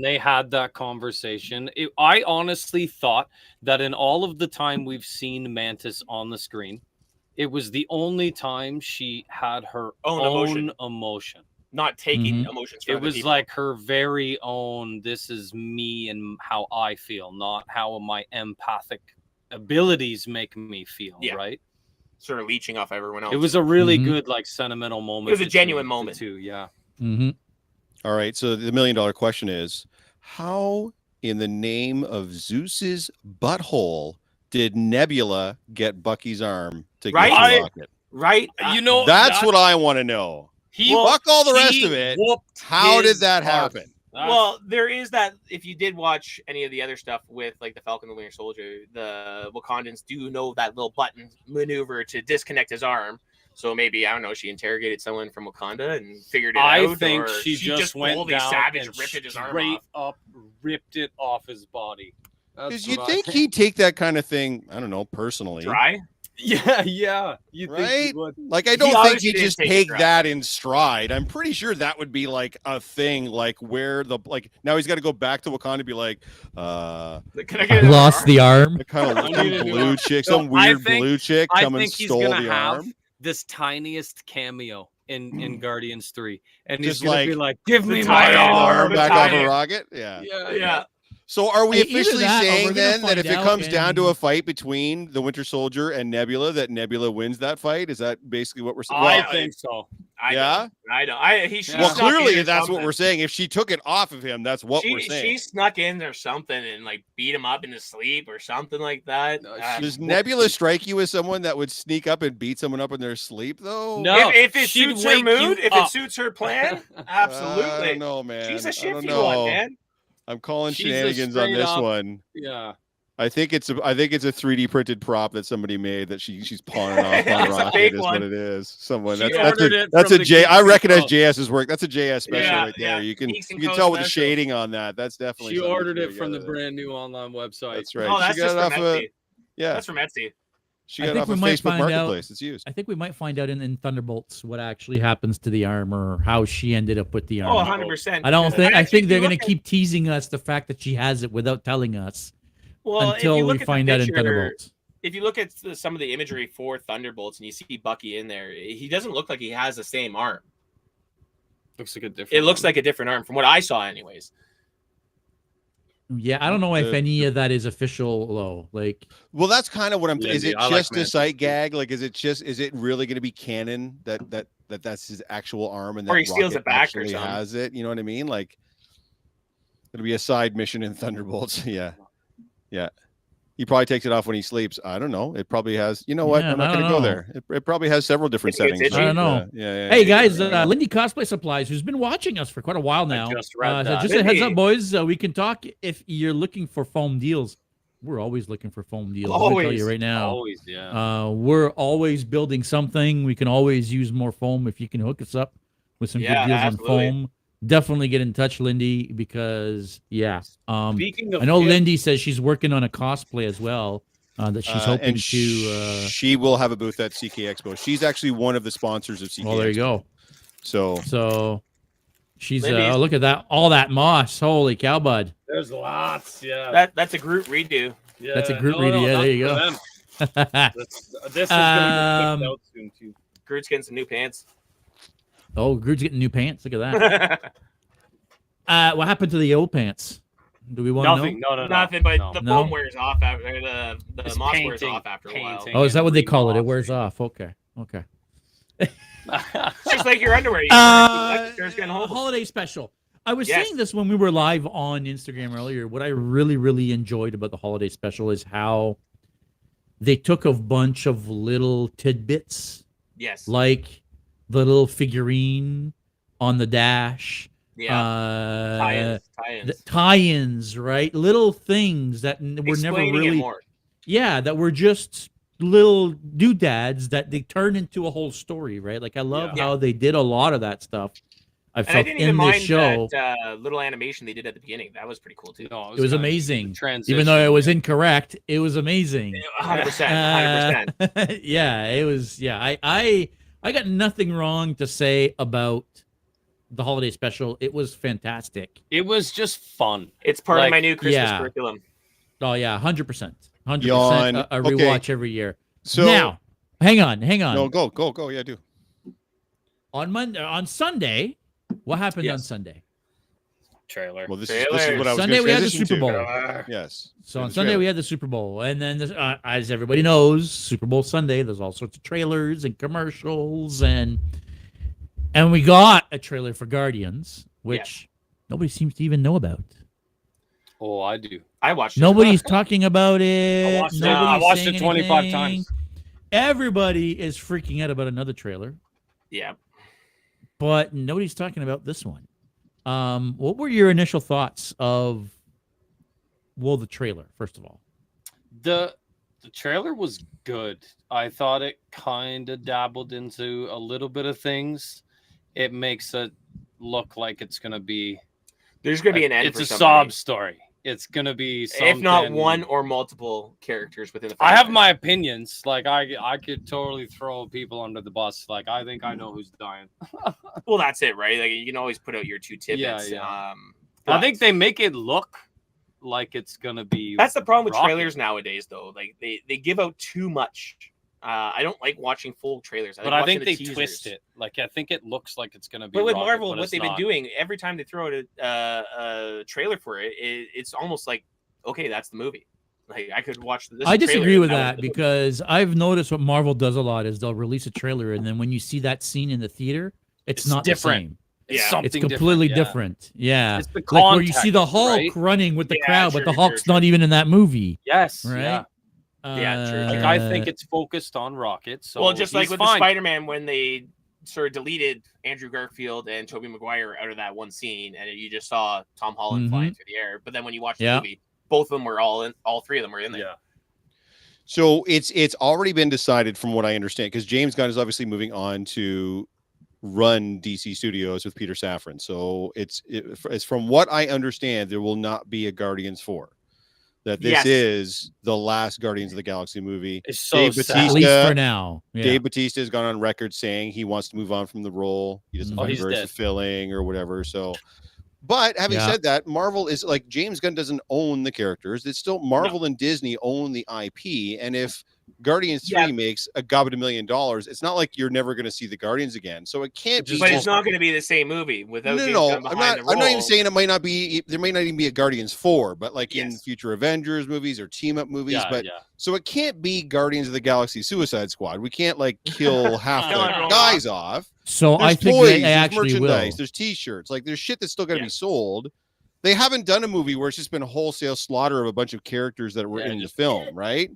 they had that conversation, I honestly thought that in all of the time we've seen Mantis on the screen, it was the only time she had her own emotion. Not taking emotions from it was people. Like her very own, this is me and how I feel, not how my empathic abilities make me feel, right? Sort of leeching off everyone else. It was a really good, like, sentimental moment. It was a genuine moment too, yeah. All right, so the $1 million question is, how in the name of Zeus's butthole did Nebula get Bucky's arm to get the rocket? Right? That's what I want to know. Fuck all the rest of it. How did that happen? Well, there is that. If you did watch any of the other stuff with like the Falcon and the Winter Soldier, the Wakandans do know that little button maneuver to disconnect his arm. So maybe, I don't know, she interrogated someone from Wakanda and figured it out. I think she just went down savage, and ripped his arm straight up ripped it off his body. Because you think he'd take that kind of thing, I don't know, personally. Try? Yeah. You right? think he would. Like, I don't think he'd just take that in stride. I'm pretty sure that would be like a thing, like where now he's got to go back to Wakanda and be like, I lost the arm. Kind of blue chick, some weird blue chick come and stole the arm. This tiniest cameo in Guardians 3, and he's just gonna like, be like, "Give me my arm back off a rocket." Yeah. So are we officially saying then that if it comes down to a fight between the Winter Soldier and Nebula, that Nebula wins that fight? Is that basically what we're saying? I think so. I know. Well, clearly that's what we're saying. If she took it off of him, that's what we're saying. She snuck in or something and like beat him up in his sleep or something like that. Does Nebula strike you as someone that would sneak up and beat someone up in their sleep, though? No. If it suits her mood, if it suits her plan, absolutely. I don't know, man. She's a shifty one, man. I'm calling shenanigans on this one. Yeah. I think it's a 3D printed prop that somebody made that she's pawning off on It's a Rocket. fake Is one. what it is. Someone She that's ordered it that's from a the J. Geeks I recognize Boutique. JS's work. That's a JS special Yeah, right there. yeah. You can Geeks and tell with the special. shading on that. That's definitely. She something ordered she it from the together. brand new online website. That's right. Oh, that's she got just it from off of Etsy. yeah. That's from Etsy. She I got it think off we of might Facebook find out- Marketplace. It's used. I think we might find out in Thunderbolts what actually happens to the armor, or how she ended up with the Oh, armor. 100%. I don't think. I Actually, think they're if you going look to at- keep teasing us the fact that she has it without telling us Well, if until you we look at the find out in picture- Thunderbolts. If you look at some of the imagery for Thunderbolts and you see Bucky in there, he doesn't look like he has the same arm. Looks like a different. It looks one. like a different arm from what I saw, anyways. Yeah, I don't know if any of that is official though. Like, Well, that's kind of what I'm. Is Lindy, it I like just a Mantis sight too. gag? Like, is it really going to be canon that's his actual arm and that Or he steals Rocket it back or actually something. has it? You know what I mean? Like, it'll be a side mission in Thunderbolts. Yeah. He probably takes it off when he sleeps. I don't know. It probably has. You know what? Yeah, I'm not I going to don't go know. there. It probably has several different Think it's settings. itchy? I don't know. Yeah. hey guys, Lindy Cosplay Supplies, who's been watching us for quite a while now. just read so that. just a heads Lindy. up, boys. We can talk if you're looking for foam deals. We're always looking for foam deals. I'm gonna tell Always. you right now. Always, yeah. We're always building something. We can always use more foam if you can hook us up with some Yeah, good deals absolutely. on foam. Definitely get in touch, Lindy, because Speaking of I know it, Lindy says she's working on a cosplay as well. That she's hoping and to. she will have a booth at CK Expo. She's actually one of the sponsors of CK Well, there you Expo. go. So She's Lindy's- look at that, all that moss. Holy cow, bud. there's lots. Yeah. That's a Groot redo. yeah. that's a Groot No, reading, yeah, not there you for go. them. This is going to be picked out soon too. Groot's getting some new pants. Oh, Groot's getting new pants. Look at that. What happened to the old pants? Do we want to know? Nothing. No. Nothing, but no. the No? foam wears off after the It's moss wears painting, off after a while. painting. Oh, is that what they call it? It Remoss. wears off. Okay. It's just like your underwear. You just getting holes. Holiday special. I was Yes. saying this when we were live on Instagram earlier. What I really, really enjoyed about the holiday special is how they took a bunch of little tidbits, Yes. like the little figurine on the dash. Yeah. Tie-ins. The tie-ins, right? Little things that were never Explaining it really, more. that were just little doodads that they turned into a whole story, right? Like I love Yeah. how they did a lot of that stuff. I And I felt didn't even in mind this show, that little animation they did at the beginning. That was pretty cool too. No, it was kinda amazing. transition. Even though it was incorrect, it was amazing. 100%. 100%. Yeah, it was. Yeah, I got nothing wrong to say about the holiday special. It was fantastic. It was just fun. It's part of Like, my new Christmas yeah. curriculum. Oh yeah, 100%, 100%. Yawn. A Okay. rewatch every year. So Now, hang on. no, go. Yeah, do. On Sunday, what happened on Yes. Sunday? Trailer. Well, this Trailers. is what I was Sunday gonna we had the transition Super to. Bowl. Yes. So Yeah, on the Sunday trailer. we had the Super Bowl, and then as everybody knows, Super Bowl Sunday, there's all sorts of trailers and commercials, and we got a trailer for Guardians, which nobody seems to even know about. Oh, I do. I watched it. Nobody's talking about I it. watched it. Nobody's I watched saying it 25 anything. times. Everybody is freaking out about another trailer, Yeah. but nobody's talking about this one. What were your initial thoughts of the trailer, first of all? The trailer was good. I thought it kind of dabbled into a little bit of things. It makes it look like it's going to be There's going to be an end it's for a somebody. sob story. It's going to be something, If not one or multiple characters within the I have franchise. my opinions. Like I could totally throw people under the bus. Like I think I know who's dying. Well, that's it, right? Like you can always put out your two tidbits. Yeah. I but think they make it look like it's gonna be. that's the problem with Rocket. trailers nowadays, though. Like they give out too much. I don't like watching full trailers. But like I think watching they the twist teasers. it. Like I think it looks like it's gonna be. But with Rocket, Marvel, but what it's they've not. been doing, every time they throw out a trailer for it, it's almost like, okay, that's the movie. Like I could watch this. I disagree trailer with and that was the movie. because I've noticed what Marvel does a lot is they'll release a trailer, and then when you see that scene in the theater, it's It's not different. the same. It's Yeah. something It's completely different. different. Yeah. It's the Like where you see the context, Hulk right? running with the Yeah, crowd, but the true, Hulk's true, not true. even in that movie. Yes. Right? Yeah. Yeah, true. Like I think it's focused on Rocket. So Well, just like he's with fine. the Spider-Man, when they sort of deleted Andrew Garfield and Tobey Maguire out of that one scene, and you just saw Tom Holland Mhm. flying through the air. But then when you watch the Yeah. movie, both of them were all three of them were in there. Yeah. So it's already been decided from what I understand, because James Gunn is obviously moving on to run DC Studios with Peter Safran. So it's from what I understand, there will not be a Guardians 4. That this is the last Guardians of the Galaxy movie. It's so Dave sad. At least for now. Yeah. Dave Bautista has gone on record saying he wants to move on from the role. He doesn't find it very fulfilling or whatever. So, but having said that, Marvel is like, James Gunn doesn't own the characters. It's still Marvel and Disney own the IP. And if Guardians 3 makes a gobbet $1 million, it's not like you're never going to see the Guardians again. So it can't be. But it's not going to be the same movie without James Gunn behind the role. I'm not even saying it might not be. There may not even be a Guardians 4, but like in future Avengers movies or team up movies. So it can't be Guardians of the Galaxy Suicide Squad. We can't like kill half the guys off. So there's I think toys, they there's actually merchandise, will. there's T-shirts. Like there's shit that's still got to be sold. They haven't done a movie where it's just been a wholesale slaughter of a bunch of characters that were in the film, right?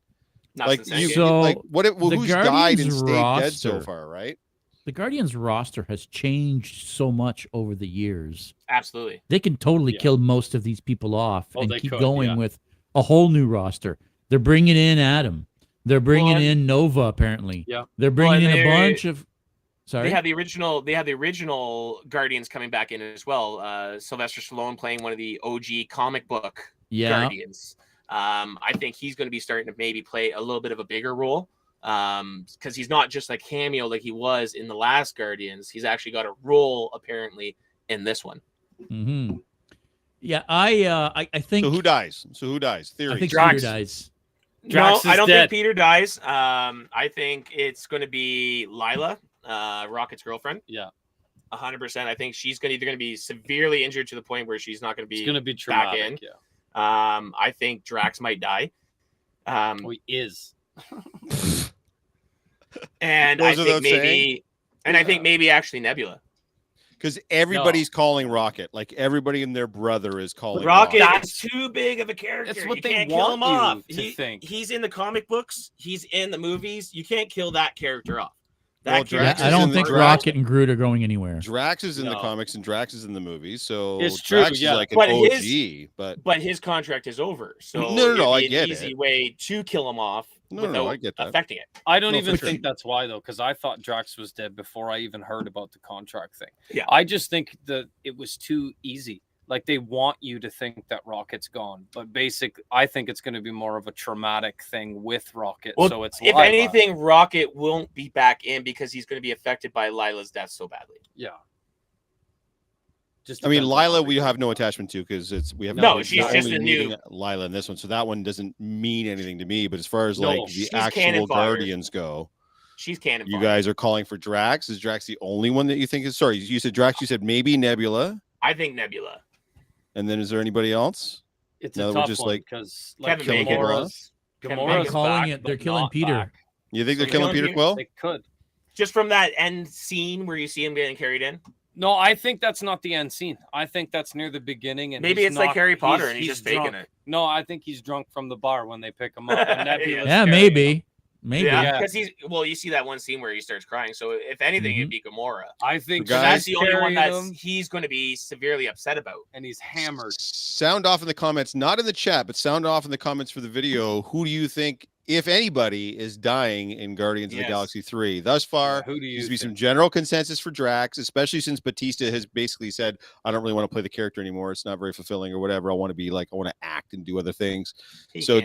Like who's died and stayed dead so far, right? The Guardians roster has changed so much over the years. Absolutely. They can totally kill most of these people off and keep going yeah. with a whole new roster. They're bringing in Adam. They're bringing in Nova, apparently. Yeah. They're bringing in a bunch of... Sorry? They have the original Guardians coming back in as well. Sylvester Stallone playing one of the OG comic book Guardians. I think he's going to be starting to maybe play a little bit of a bigger role, because he's not just like cameo like he was in the last Guardians. He's actually got a role apparently in this one. Mm-hmm. Yeah, I think. So who dies? Theory. I think Drax. Peter dies. Drax I don't think Peter dies. I think it's going to be Lila, Rocket's girlfriend. Yeah. 100%. I think she's either going to be severely injured to the point where she's not going to be. It's going to be traumatic. Back in. Yeah. I think Drax might die. He is. And I think maybe actually Nebula. Because everybody's calling Rocket. Like everybody and their brother is calling Rocket. That's too big of a character. That's what you they can't want kill him off. to think. He's in the comic books. He's in the movies. You can't kill that character off. I don't think Rocket and Groot are going anywhere. Drax is in the comics and Drax is in the movies, so it's Drax true, is like an OG. But his contract is over, so no, I get an easy way to kill him off without I get that. affecting it. I don't even think that's why though, because I thought Drax was dead before I even heard about the contract thing. Yeah, I just think that it was too easy. Like they want you to think that Rocket's gone, but I think it's going to be more of a traumatic thing with Rocket. Well, so it's if anything, Rocket won't be back in because he's going to be affected by Lila's death so badly. Yeah. I mean, Lila, we have no attachment to because she's just a new Lila in this one, so that one doesn't mean anything to me. But as far as like the actual Guardians go, she's canon. You guys are calling for Drax. Is Drax the only one that you think is? Sorry, you said Drax. You said maybe Nebula. I think Nebula. And then is there anybody else? It's a tough one because Kevin Bacon's calling it. They're killing Peter. Back. You think they're killing Peter Quill? They could. Just from that end scene where you see him getting carried in. No, I think that's not the end scene. I think that's near the beginning, and maybe it's like Harry Potter, and he's just faking it. No, I think he's drunk from the bar when they pick him up. Yeah, maybe. Maybe. Yeah, because you see that one scene where he starts crying. So if anything, it'd be Gamora. I think that's the only one that he's going to be severely upset about. And he's hammered. Sound off in the comments, not in the chat, but sound off in the comments for the video. Who do you think, if anybody, is dying in Guardians of the Galaxy 3? Thus far, who do you seems to be some general consensus for Drax, especially since Bautista has basically said, I don't really want to play the character anymore. It's not very fulfilling or whatever. I want to act and do other things.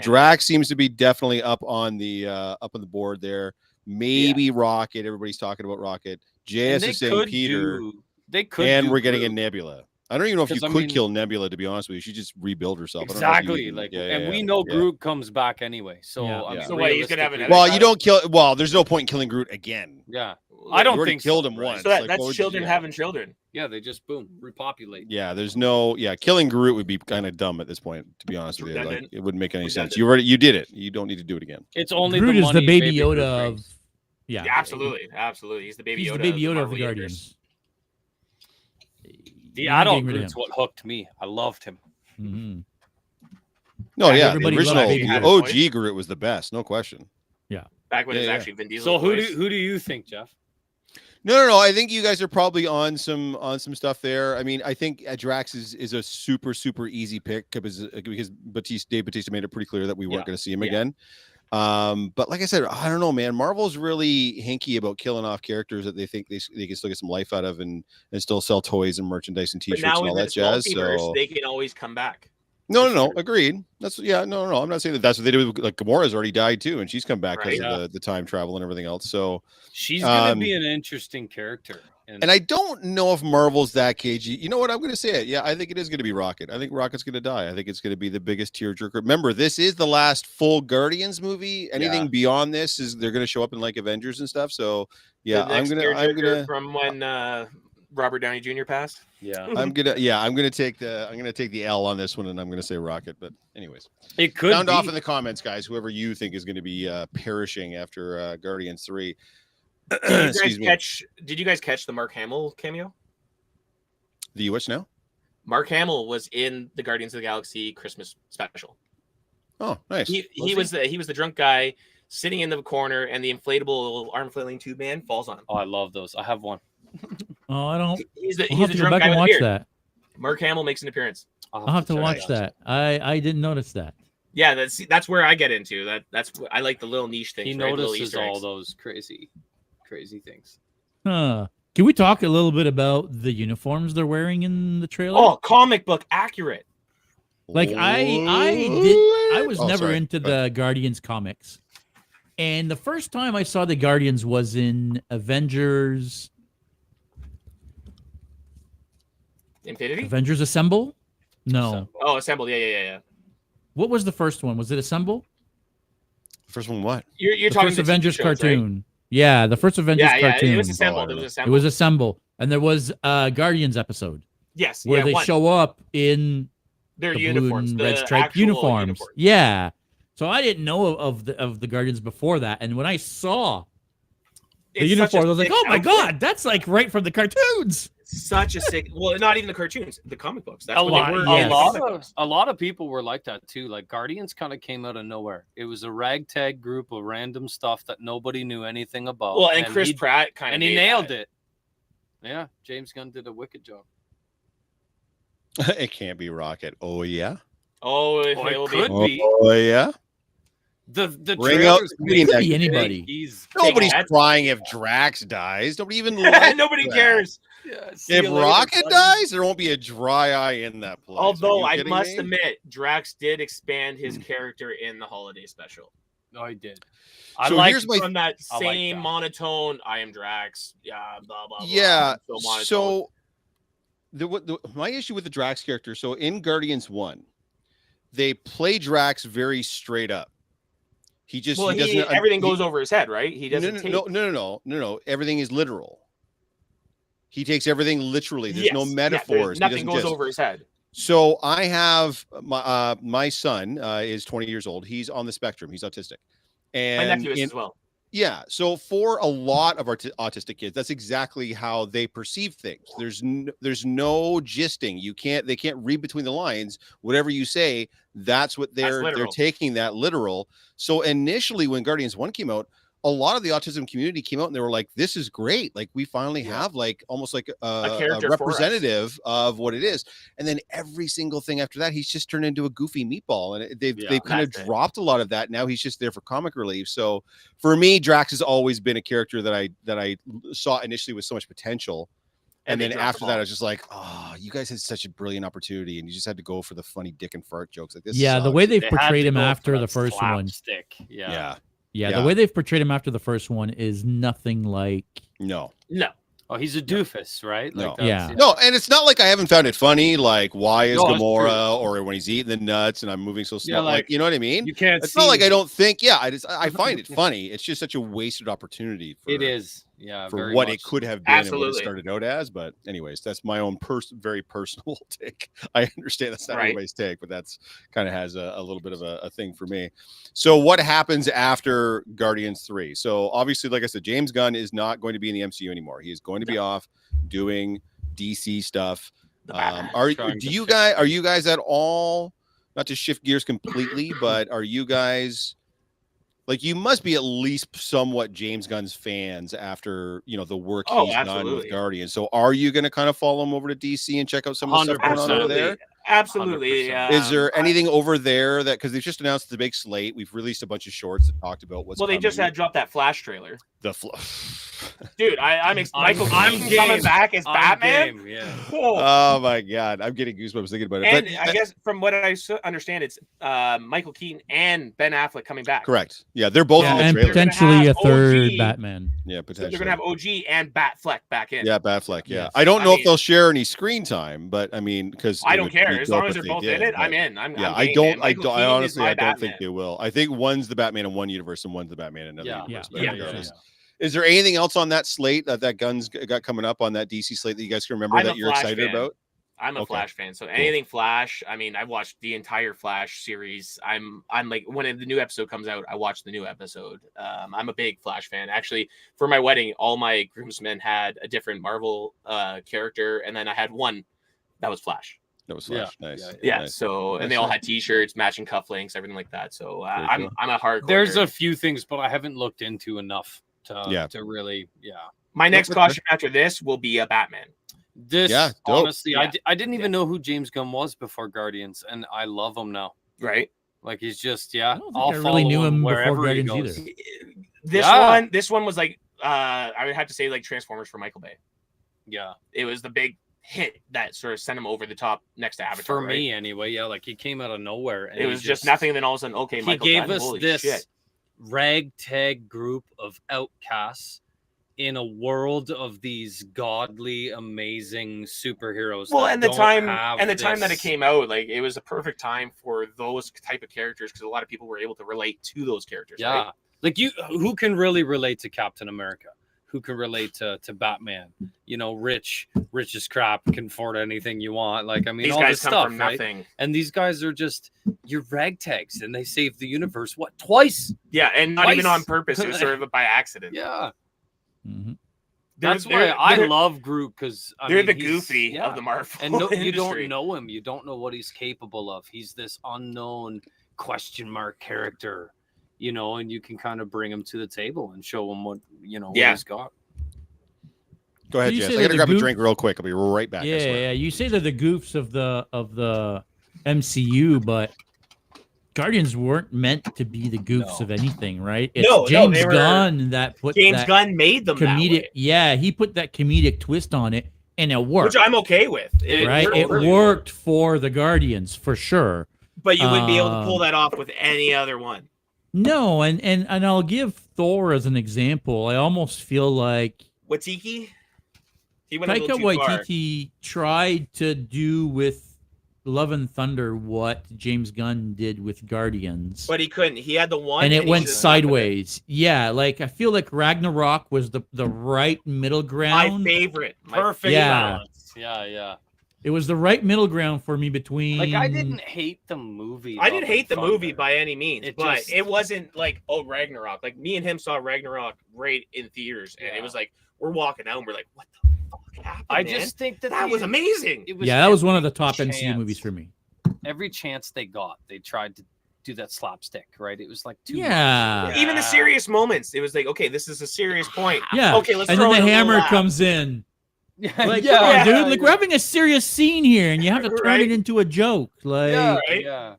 Drax seems to be definitely up on the board there. Maybe Rocket. Everybody's talking about Rocket. JS is saying Peter. And we're getting a Nebula. I don't even know if you could kill Nebula, to be honest with you. She just rebuild herself. Exactly. And we know Groot comes back anyway. So, he's gonna have an you don't kill. Well, there's no point in killing Groot again. Yeah. I don't think killed him once. So that's children having children. Yeah, they just repopulate. Yeah, there's no killing Groot would be kind of dumb at this point, to be honest with you. Like, it wouldn't make any sense. You did it. You don't need to do it again. It's only Groot is the baby Yoda of absolutely. He's the baby Yoda of the Guardians. The adult Groot's what hooked me. I loved him. Mm-hmm. No, the original, the OG Groot was the best, no question. Yeah, back when it was actually Vin Diesel. So who do you think, Jeff? No. I think you guys are probably on some stuff there. I mean, I think Drax is a super easy pick because Dave Bautista made it pretty clear that we weren't going to see him again. But like I said, I don't know, man. Marvel's really hinky about killing off characters that they think they can still get some life out of and still sell toys and merchandise and T-shirts and all that jazz. So they can always come back. No. Agreed. That's no. I'm not saying that that's what they do. Like Gamora's already died too, and she's come back because of the time travel and everything else. So she's gonna be an interesting character. And I don't know if Marvel's that cagey. You know what? I'm going to say it. Yeah, I think it is going to be Rocket. I think Rocket's going to die. I think it's going to be the biggest tearjerker. Remember, this is the last full Guardians movie. Anything beyond this is they're going to show up in like Avengers and stuff. So yeah, I'm gonna from when Robert Downey Jr. passed. Yeah, I'm gonna take the L on this one, and I'm gonna say Rocket. But anyways, it could sound off in the comments, guys. Whoever you think is going to be perishing after Guardians 3. Did you guys catch the Mark Hamill cameo? The which now? Mark Hamill was in the Guardians of the Galaxy Christmas special. Oh, nice. He was the drunk guy sitting in the corner, and the inflatable arm flailing tube man falls on him. Oh, I love those. I have one. Oh, I don't. He's I'll a have to go drunk back guy and with a watch beard. that. Mark Hamill makes an appearance. I'll have to watch that. I didn't notice that. Yeah, that's where I get into. That's I like the little niche things. He right? notices all those crazy things. Huh. Can we talk a little bit about the uniforms they're wearing in the trailer? Oh, comic book accurate. Like I was never into the Guardians comics. And the first time I saw the Guardians was in Avengers Assemble? No. Oh, Assemble. Yeah. What was the first one? Was it Assemble? First one what? You're the talking first the Avengers TV shows, cartoon. Right? Yeah, the first Avengers cartoon. It was Assemble. It was Assemble. And there was a Guardians episode. Yes. Where they show up in their the uniforms, blue and red striped uniforms. Yeah. So I didn't know of the Guardians before that. And when I saw the uniform, I was like, oh my God, that's like right from the cartoons. Such a sick, well, not even the cartoons, the comic books. That's a lot yes. of people were like that too. Like Guardians kind of came out of nowhere. It was a ragtag group of random stuff that nobody knew anything about. Well, and Chris Pratt kind of nailed it. Yeah, James Gunn did a wicked job. It can't be Rocket. Oh yeah. Oh, it could be. Oh yeah. The ring out anybody. Nobody's crying if Drax dies. Nobody even nobody cares. Yeah, if Rocket dies, there won't be a dry eye in that place. Although I must admit, Drax did expand his character in the holiday special. No, he did. So here's from that same monotone. I am Drax. Yeah, blah blah blah. Yeah. So my issue with the Drax character. So in Guardians 1, they play Drax very straight up. He just doesn't. Everything goes over his head, right? He doesn't. No. Everything is literal. He takes everything literally. There's no metaphors. Nothing goes over his head. So I have my son is 20 years old. He's on the spectrum. He's autistic. And my nephew is as well. Yeah. So for a lot of autistic kids, that's exactly how they perceive things. There's no gisting. They can't read between the lines. Whatever you say, that's what they're taking that literal. So initially when Guardians 1 came out, a lot of the autism community came out and they were like, this is great. Like we finally have like almost like a representative of what it is. And then every single thing after that, he's just turned into a goofy meatball. And they've kind of dropped a lot of that. Now he's just there for comic relief. So for me, Drax has always been a character that I saw initially with so much potential. And then after that, I was just like, oh, you guys had such a brilliant opportunity, and you just had to go for the funny dick and fart jokes like this. Yeah, the way they've portrayed him after the first one. Yeah, the way they've portrayed him after the first one is nothing like. No. Oh, he's a doofus, right? No. Like No, and it's not like I haven't found it funny, like why is Gamora, or when he's eating the nuts and I'm moving so slow, like you know what I mean? You can't. It's not like I don't think. Yeah, I find it funny. It's just such a wasted opportunity. It is. Yeah, for what it could have been and what it started out as. But anyways, that's my own very personal take. I understand that's not everybody's take, but that's kind of has a little bit of a thing for me. So what happens after Guardians 3? So obviously, like I said, James Gunn is not going to be in the MCU anymore. He is going to be off doing DC stuff. Are you guys at all, not to shift gears completely, but are you guys Like, you must be at least somewhat James Gunn's fans after, the work Oh, he's done with absolutely. Guardians. So are you going to kind of follow him over to DC and check out some of the stuff going on over there? Absolutely. Is there anything over there that, because they've just announced the big slate, we've released a bunch of shorts that talked about what's they just had dropped that Flash trailer. Dude, Michael Keaton coming back as Batman. Game, yeah. Oh my God, I'm getting goosebumps thinking about it. And but I guess from what I understand, it's Michael Keaton and Ben Affleck coming back. Correct. Yeah, they're both in the and trailer. potentially a third OG. Batman. Yeah, So potentially. they're gonna have OG and Batfleck back in. Yeah, Batfleck. Yeah, Yes. I don't know if they'll share any screen time, but I mean, because I don't care as long as they're both in it. I'm in. I'm I game, don't. man. Michael I Keaton is honestly, my I don't think Batman. they will. I think one's the Batman in one universe and one's the Batman in another Yeah. universe. Yeah. But Yeah. regardless. Is there anything else on that slate that Gunn's got coming up on that DC slate that you guys can remember I'm that a you're Flash excited fan. about? I'm a Okay. Flash fan, so anything Flash. I mean, I've watched the entire Flash series. I'm like, when the new episode comes out, I watch the new episode. I'm a big Flash fan. Actually, for my wedding, all my groomsmen had a different Marvel character, and then I had one that was Flash. That was Flash. Nice. Yeah. Nice. So, and they all had T-shirts, matching cufflinks, everything like that. So, Very I'm cool. I'm a hardcore. There's a nerd. few things, but I haven't looked into enough to really, My next Okay. costume after this will be a Batman. This Yeah, dope. honestly, Yeah. I didn't even know who James Gunn was before Guardians, and I love him now. Right. Like, he's just I don't think I'll I really follow knew him before wherever he Guardians goes. either. This one was like I would have to say like Transformers for Michael Bay. Yeah, It was the big hit that sort of sent him over the top next to Avatar. for right? me anyway. Yeah, like he came out of nowhere, and It was just nothing. And then all of a sudden, okay, He Michael gave Gunn, us holy this shit. ragtag group of outcasts in a world of these godly, amazing superheroes. Well, that and the don't time have that it this- came out, like it was a perfect time for those type of characters because a lot of people were able to relate to those characters. Yeah, right? like who can really relate to Captain America? Who can relate to Batman? Rich as crap, can afford anything you want. Like, I mean, These all guys this come stuff, from right? nothing. And these guys are just your ragtags, and they saved the universe twice? Yeah, and not Twice. even on purpose. It was sort of by accident. Yeah, Mhm. that's why I love Groot, because They're the goofy of the Marvel and you industry. don't know him. You don't know what he's capable of. He's this unknown question mark character, and you can kind of bring him to the table and show him what what he's got. Go ahead, You Jess. say I gotta that grab the a goof- drink real quick. I'll be right back. I Yeah, swear. yeah. You say they're the goofs of the MCU, but Guardians weren't meant to be the goofs of anything, right? It's No, James they were- Gunn that put James that Gunn made them that comedic. way, Yeah, he put that comedic twist on it, and it worked. which I'm okay with. Right, it totally worked for the Guardians for sure. but you wouldn't be able to pull that off with any other one. No, and I'll give Thor as an example. I almost feel like Watiki, he went a Taika little too far. Waititi tried to do with Love and Thunder what James Gunn did with Guardians, But he couldn't. He had the one, and it he went just went with it. sideways. Yeah, like I feel like Ragnarok was the right middle My ground. favorite, Perfect Yeah. balance. Yeah. It was the right middle ground for me between. Like, I didn't hate the movie. I didn't Love hate the and movie Thunder. by any means, It but just- it wasn't like, oh, Ragnarok. Like, me and him saw Ragnarok right in theaters, and Yeah. it was like, we're walking out and we're like, what the fuck happened, I man? just think that was amazing. It was Yeah, that was one of the every top MCU chance- movies for me. Every chance they got, they tried to do that slapstick, right? It was like too Yeah. much. Even the serious moments, it was like, okay, this is a serious point. Yeah. Okay, let's and throw then in the a little hammer laugh. comes in. Like, yeah, come on, dude. yeah. Like, we're having a serious scene here, and you have to turn Right. it into a joke. Like, yeah, right? yeah.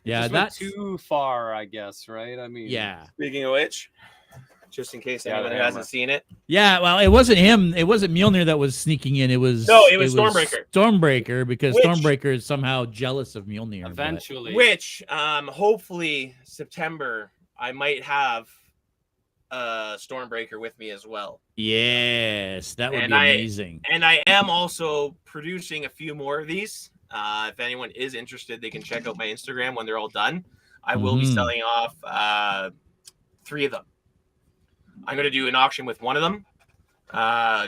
yeah, Just went that's too far, I guess, right? I mean, yeah. Speaking of which, just in case Yeah, anyone the who hasn't hammer. seen it, Yeah, well, it wasn't him. It wasn't Mjolnir that was sneaking in. It was Stormbreaker. Stormbreaker, because Which- Stormbreaker is somehow jealous of Mjolnir. but- eventually. which hopefully September I might have Stormbreaker with me as well. Yes, that would And be amazing. And I am also producing a few more of these. If anyone is interested, they can check out my Instagram when they're all done. I will be Mhm. selling off 3 of them. I'm going to do an auction with one of them.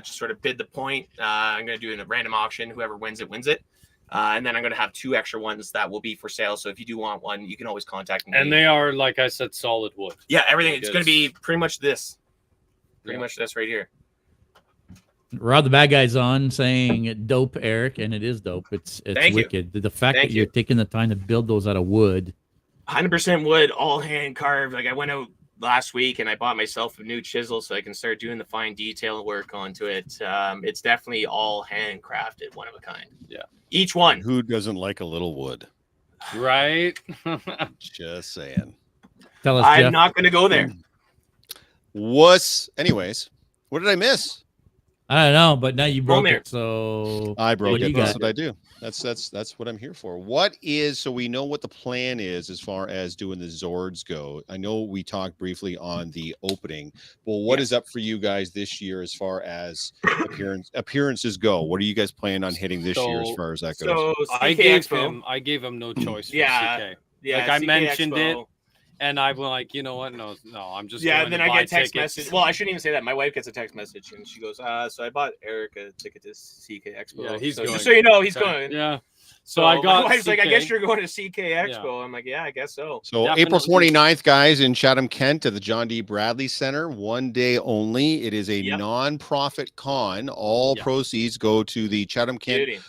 Just sort of bid the point. I'm going to do a random auction. Whoever wins it, wins it. And then I'm going to have 2 extra ones that will be for sale. So if you do want one, you can always contact me. And they are, like I said, solid wood. yeah, everything. Like It's going to be pretty much this. Pretty Yeah. much this right here. Rod the Bad Guy's on saying dope, Eric, and it is dope. It's Thank you. wicked. The fact Thank that you're you. taking the time to build those out of wood 100% wood, all hand carved. Like I went out last week and I bought myself a new chisel so I can start doing the fine detail work onto it. It's definitely all handcrafted, one of a kind. Yeah. Each one. Who doesn't like a little wood? Right. Just saying. Tell us, I'm Jeff. not going to go there. Anyways, what did I miss? I don't know, but now you broke Romare. it, so I broke What do it. you That's got? what I do. That's what I'm here for. So we know what the plan is as far as doing the Zords go. I know we talked briefly on the opening. Well, what is up for you guys this year as far as appearances go? What are you guys planning on hitting this year as far as that goes? So I CK gave him no choice. For Yeah. CK. Yeah, Like I CK mentioned Expo. it, and I'm like, you know what? No, I'm just Yeah, going and then to I buy get a text tickets. message. Well, I shouldn't even say that. My wife gets a text message and she goes, so I bought Eric a ticket to CK Expo. Yeah, he's so, going. just so you know, he's Okay. going. Yeah. So I got. My wife's like, I CK. guess you're going to CK Expo. Yeah. I'm like, yeah, I guess so. So Definitely. April 29th, guys, in Chatham, Kent at the John D. Bradley Center, 1 day only. It is a non-profit con. All proceeds go to the Chatham Kent Beauty.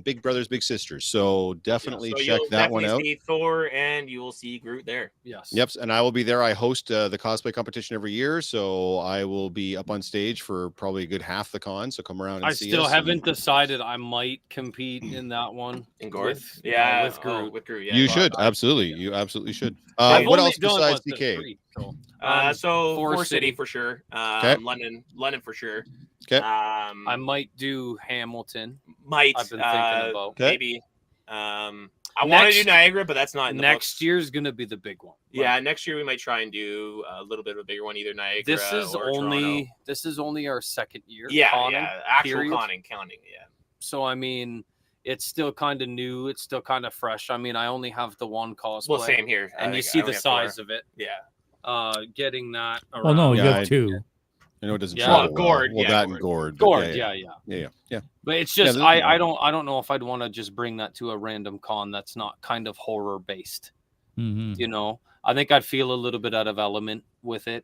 Big Brothers Big Sisters. So definitely So check you'll that one out. See Thor and you will see Groot there. Yes. Yep, and I will be there. I host the cosplay competition every year, so I will be up on stage for probably a good half the con. So come around and I see still us. haven't decided. I might compete in that one. In Gord? With Groot. With Groot. Yeah. You should absolutely. You absolutely should. I've What only else done, besides what, DK? the 3, so, so Forest City City for sure. Okay. London for sure. Okay. I might do Hamilton. Might. I've been thinking about. Okay. Maybe. I want to do Niagara, but that's not in the next books. year's gonna be the big one. Yeah, next year we might try and do a little bit of a bigger one, either Niagara. This is or Toronto. only our second year. Yeah, conning, actual period. counting. Yeah. So I mean, it's still kind of new. It's still kind of fresh. I mean, I only have the one cosplay. Well, same here. And you see the size of it. Yeah. Getting that. Around. Well, no, you Yeah, have two. I know it doesn't Yeah. travel Well, Gord, well. Well, yeah, that and Gord. Gord, Yeah. yeah. But it's just Yeah, I don't know if I'd want to just bring that to a random con that's not kind of horror based. Mm-hmm. You know, I think I'd feel a little bit out of element with it.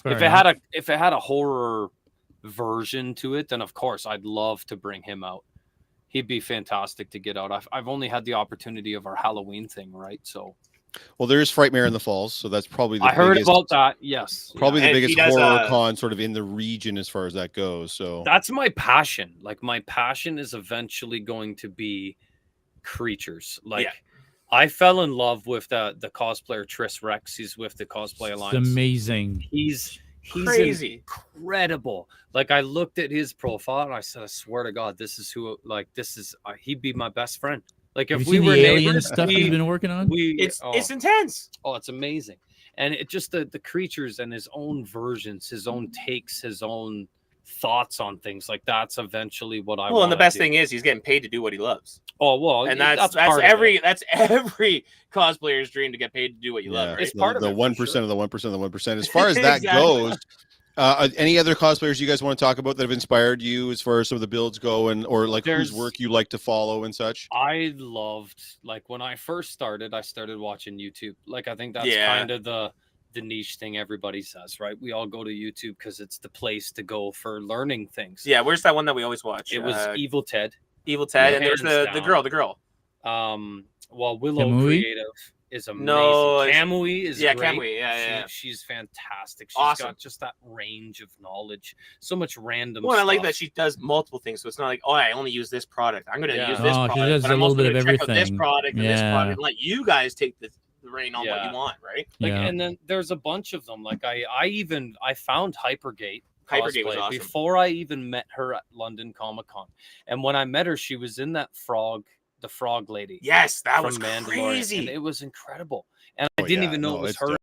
Fair If it had a horror version to it, then of course I'd love to bring him out. He'd be fantastic to get out. I've only had the opportunity of our Halloween thing, right? So Well, there is Frightmare in the Falls, so that's probably the I heard biggest, about that. Yes, probably Yeah. the And biggest he does, horror con sort of in the region as far as that goes. So that's my passion. Like my passion is eventually going to be creatures. Like I fell in love with the cosplayer Tris Rex. He's with the Cosplay Alliance. It's amazing. He's Crazy. incredible. Like I looked at his profile and I said, I swear to God, this is he'd be my best friend. Like Have if you we seen were the alien neighbors, stuff he's been working on? It's intense. it's amazing. And it just the creatures and his own versions, his own takes, his own thoughts on things. Like that's eventually what I Well, and the wanna best do. thing is he's getting paid to do what he loves. Oh well, And that's that's part of every it. that's every cosplayer's dream to get paid to do what you love. Right? It's part of the it, for 1% sure. of the 1% of the 1%. As far as that Exactly. goes, any other cosplayers you guys want to talk about that have inspired you as far as some of the builds go, and or like whose There's- work you like to follow and such? I loved, like when I first started, I started watching YouTube. Like I think that's Yeah. kind of the niche thing everybody says, right? We all go to YouTube because it's the place to go for learning things. Yeah, where's that one that we always watch? It was Evil Ted. Evil Ted, Yeah. and there's the Hands girl, down. Well, Willow Kamui? Creative is amazing. No, it's- Kamui is yeah, great. Kamui, yeah. She's fantastic. She's Awesome. got just that range of knowledge. So much random Well, I like stuff. that she does multiple things, so it's not like, oh, I only use this product. I'm going to Yeah. use this Oh, she product, does but a I'm little also bit of going to check out this everything. product and this Yeah. product, and let you guys take the reign on what Yeah. you want, right? Like, Yeah. and then there's a bunch of them. Like I found Hypergate. Hypergate was cosplay awesome. before I even met her at London Comic Con. And when I met her, she was in that the frog lady. Yes, that from was Mandalorian, crazy. and it was incredible. And I Oh, didn't yeah, even know no, it was it's her.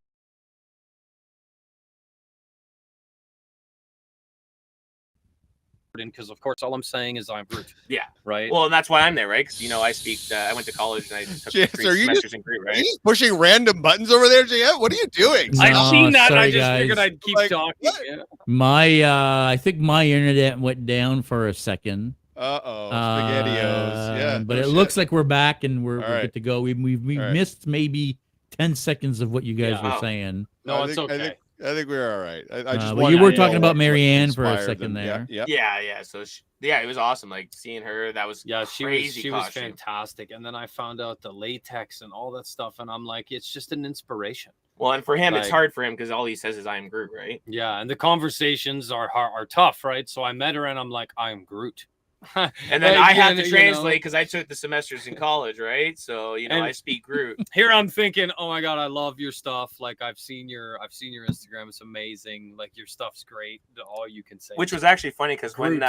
Because of course, all I'm saying is I'm Groot. Yeah. Right. Well, and that's why I'm there, right? Because I speak. I went to college and I took Yes, 3 are you semesters in Groot, Are right? you just pushing random buttons over there, JF? What are you doing? No, I've seen that. And I sorry, just guys. figured I'd keep Like, talking. what? Yeah. My I think my internet went down for a second. Spaghettios. Yeah, But no it shit. looks like we're back and we're right. good to go. We All right. missed maybe 10 seconds of what you guys Yeah. were Oh. saying. No, I it's think- okay. I think we're all right. I just well, wanted you were to talking know about what Marianne for a inspired second them. there. Yeah. So it was awesome. Like seeing her, that was crazy. She was fantastic. And then I found out the latex and all that stuff, and I'm like, it's just an inspiration. Well, and for him, it's hard for him because all he says is "I am Groot," right? Yeah, and the conversations are tough, right? So I met her, and I'm like, I am Groot. And then I had to translate because I took the semesters in college, right? So I speak Groot. Here I'm thinking, oh my god, I love your stuff. Like I've seen your Instagram, it's amazing. Like your stuff's great. All you can say. Which was actually funny because when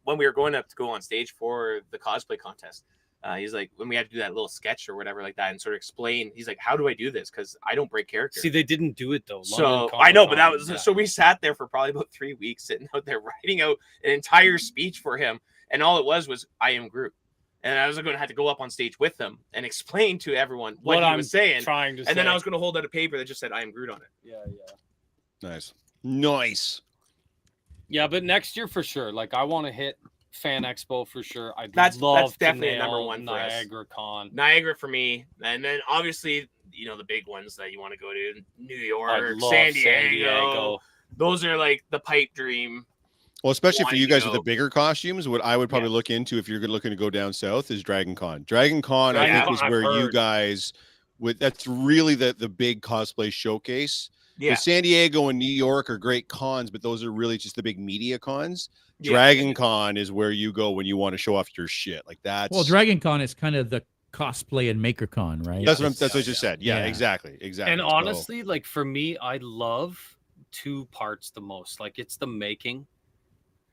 we were going up to go on stage for the cosplay contest, he's like, when we had to do that little sketch or whatever like that and sort of explain, he's like, how do I do this? Because I don't break character. See, they didn't do it though. So I know, but that was so we sat there for probably about 3 weeks sitting out there writing out an entire speech for him. And all it was "I am Groot," and I was going to have to go up on stage with him and explain to everyone what he was saying. Then I was going to hold out a paper that just said "I am Groot" on it. Yeah. Nice. Yeah, but next year for sure. Like I want to hit Fan Expo for sure. That's definitely number one for Niagara Con. Niagara for me, and then obviously the big ones that you want to go to: New York, San Diego. Those are like the pipe dream. Well, especially for you guys with the bigger costumes, what I would probably look into if you're looking to go down south is Dragon Con. Dragon Con, I think, is where you guys that's really the big cosplay showcase. Yeah. San Diego and New York are great cons, but those are really just the big media cons. Dragon Con is where you go when you want to show off your shit. Like that's Dragon Con is kind of the cosplay and maker con, right? That's what I just said. Yeah, exactly. And honestly, like for me, I love two parts the most. Like it's the making.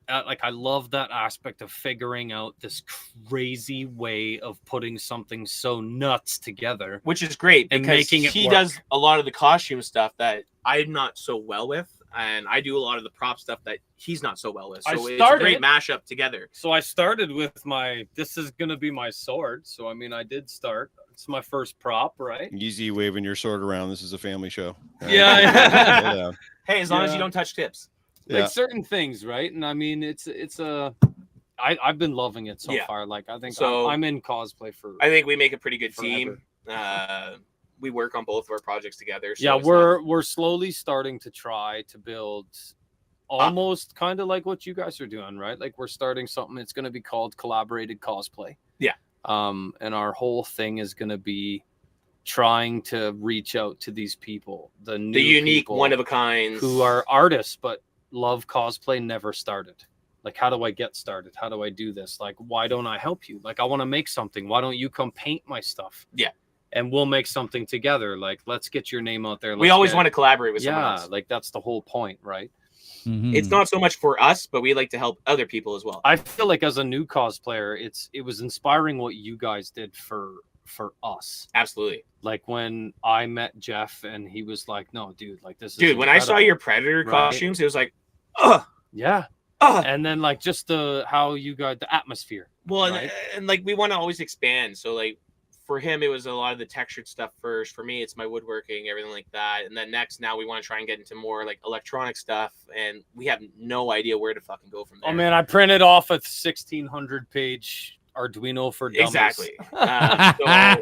Like I love that aspect of figuring out this crazy way of putting something so nuts together, which is great and because making it he work. Does a lot of the costume stuff that I'm not so well with, and I do a lot of the prop stuff that he's not so well with. So it's a great mashup together. So I started with this is gonna be my sword. So I mean, I did start. It's my first prop, right? Easy waving your sword around. This is a family show. Right? Yeah. Hey, as long as you don't touch tips. Like certain things, right? And I mean, I've been loving it so far. Like I think I'm in cosplay for. I think we make a pretty good team. We work on both of our projects together. So we're slowly starting to try to build almost kind of like what you guys are doing, right? Like we're starting something. It's going to be called collaborated cosplay. Yeah. And our whole thing is going to be trying to reach out to these people, the unique, one of a kind, who are artists but love cosplay, never started. Like, how do I get started? How do I do this? Like, why don't I help you? Like, I want to make something. Why don't you come paint my stuff? Yeah. And we'll make something together. Like, let's get your name out there. We always want to collaborate with someone else. Like that's the whole point, right? Mm-hmm. It's not so much for us, but we like to help other people as well. I feel like as a new cosplayer, it was inspiring what you guys did for us. Absolutely. Like when I met Jeff and he was like, no, dude, like this is when I saw your Predator costumes, it was like, yeah. And then like just how you got the atmosphere. Well, right? and like we want to always expand. So like for him, it was a lot of the textured stuff first. For me, it's my woodworking, everything like that. And then now we want to try and get into more like electronic stuff. And we have no idea where to fucking go from there. Oh man, I printed off a 1600-page Arduino for dummies. Exactly. So for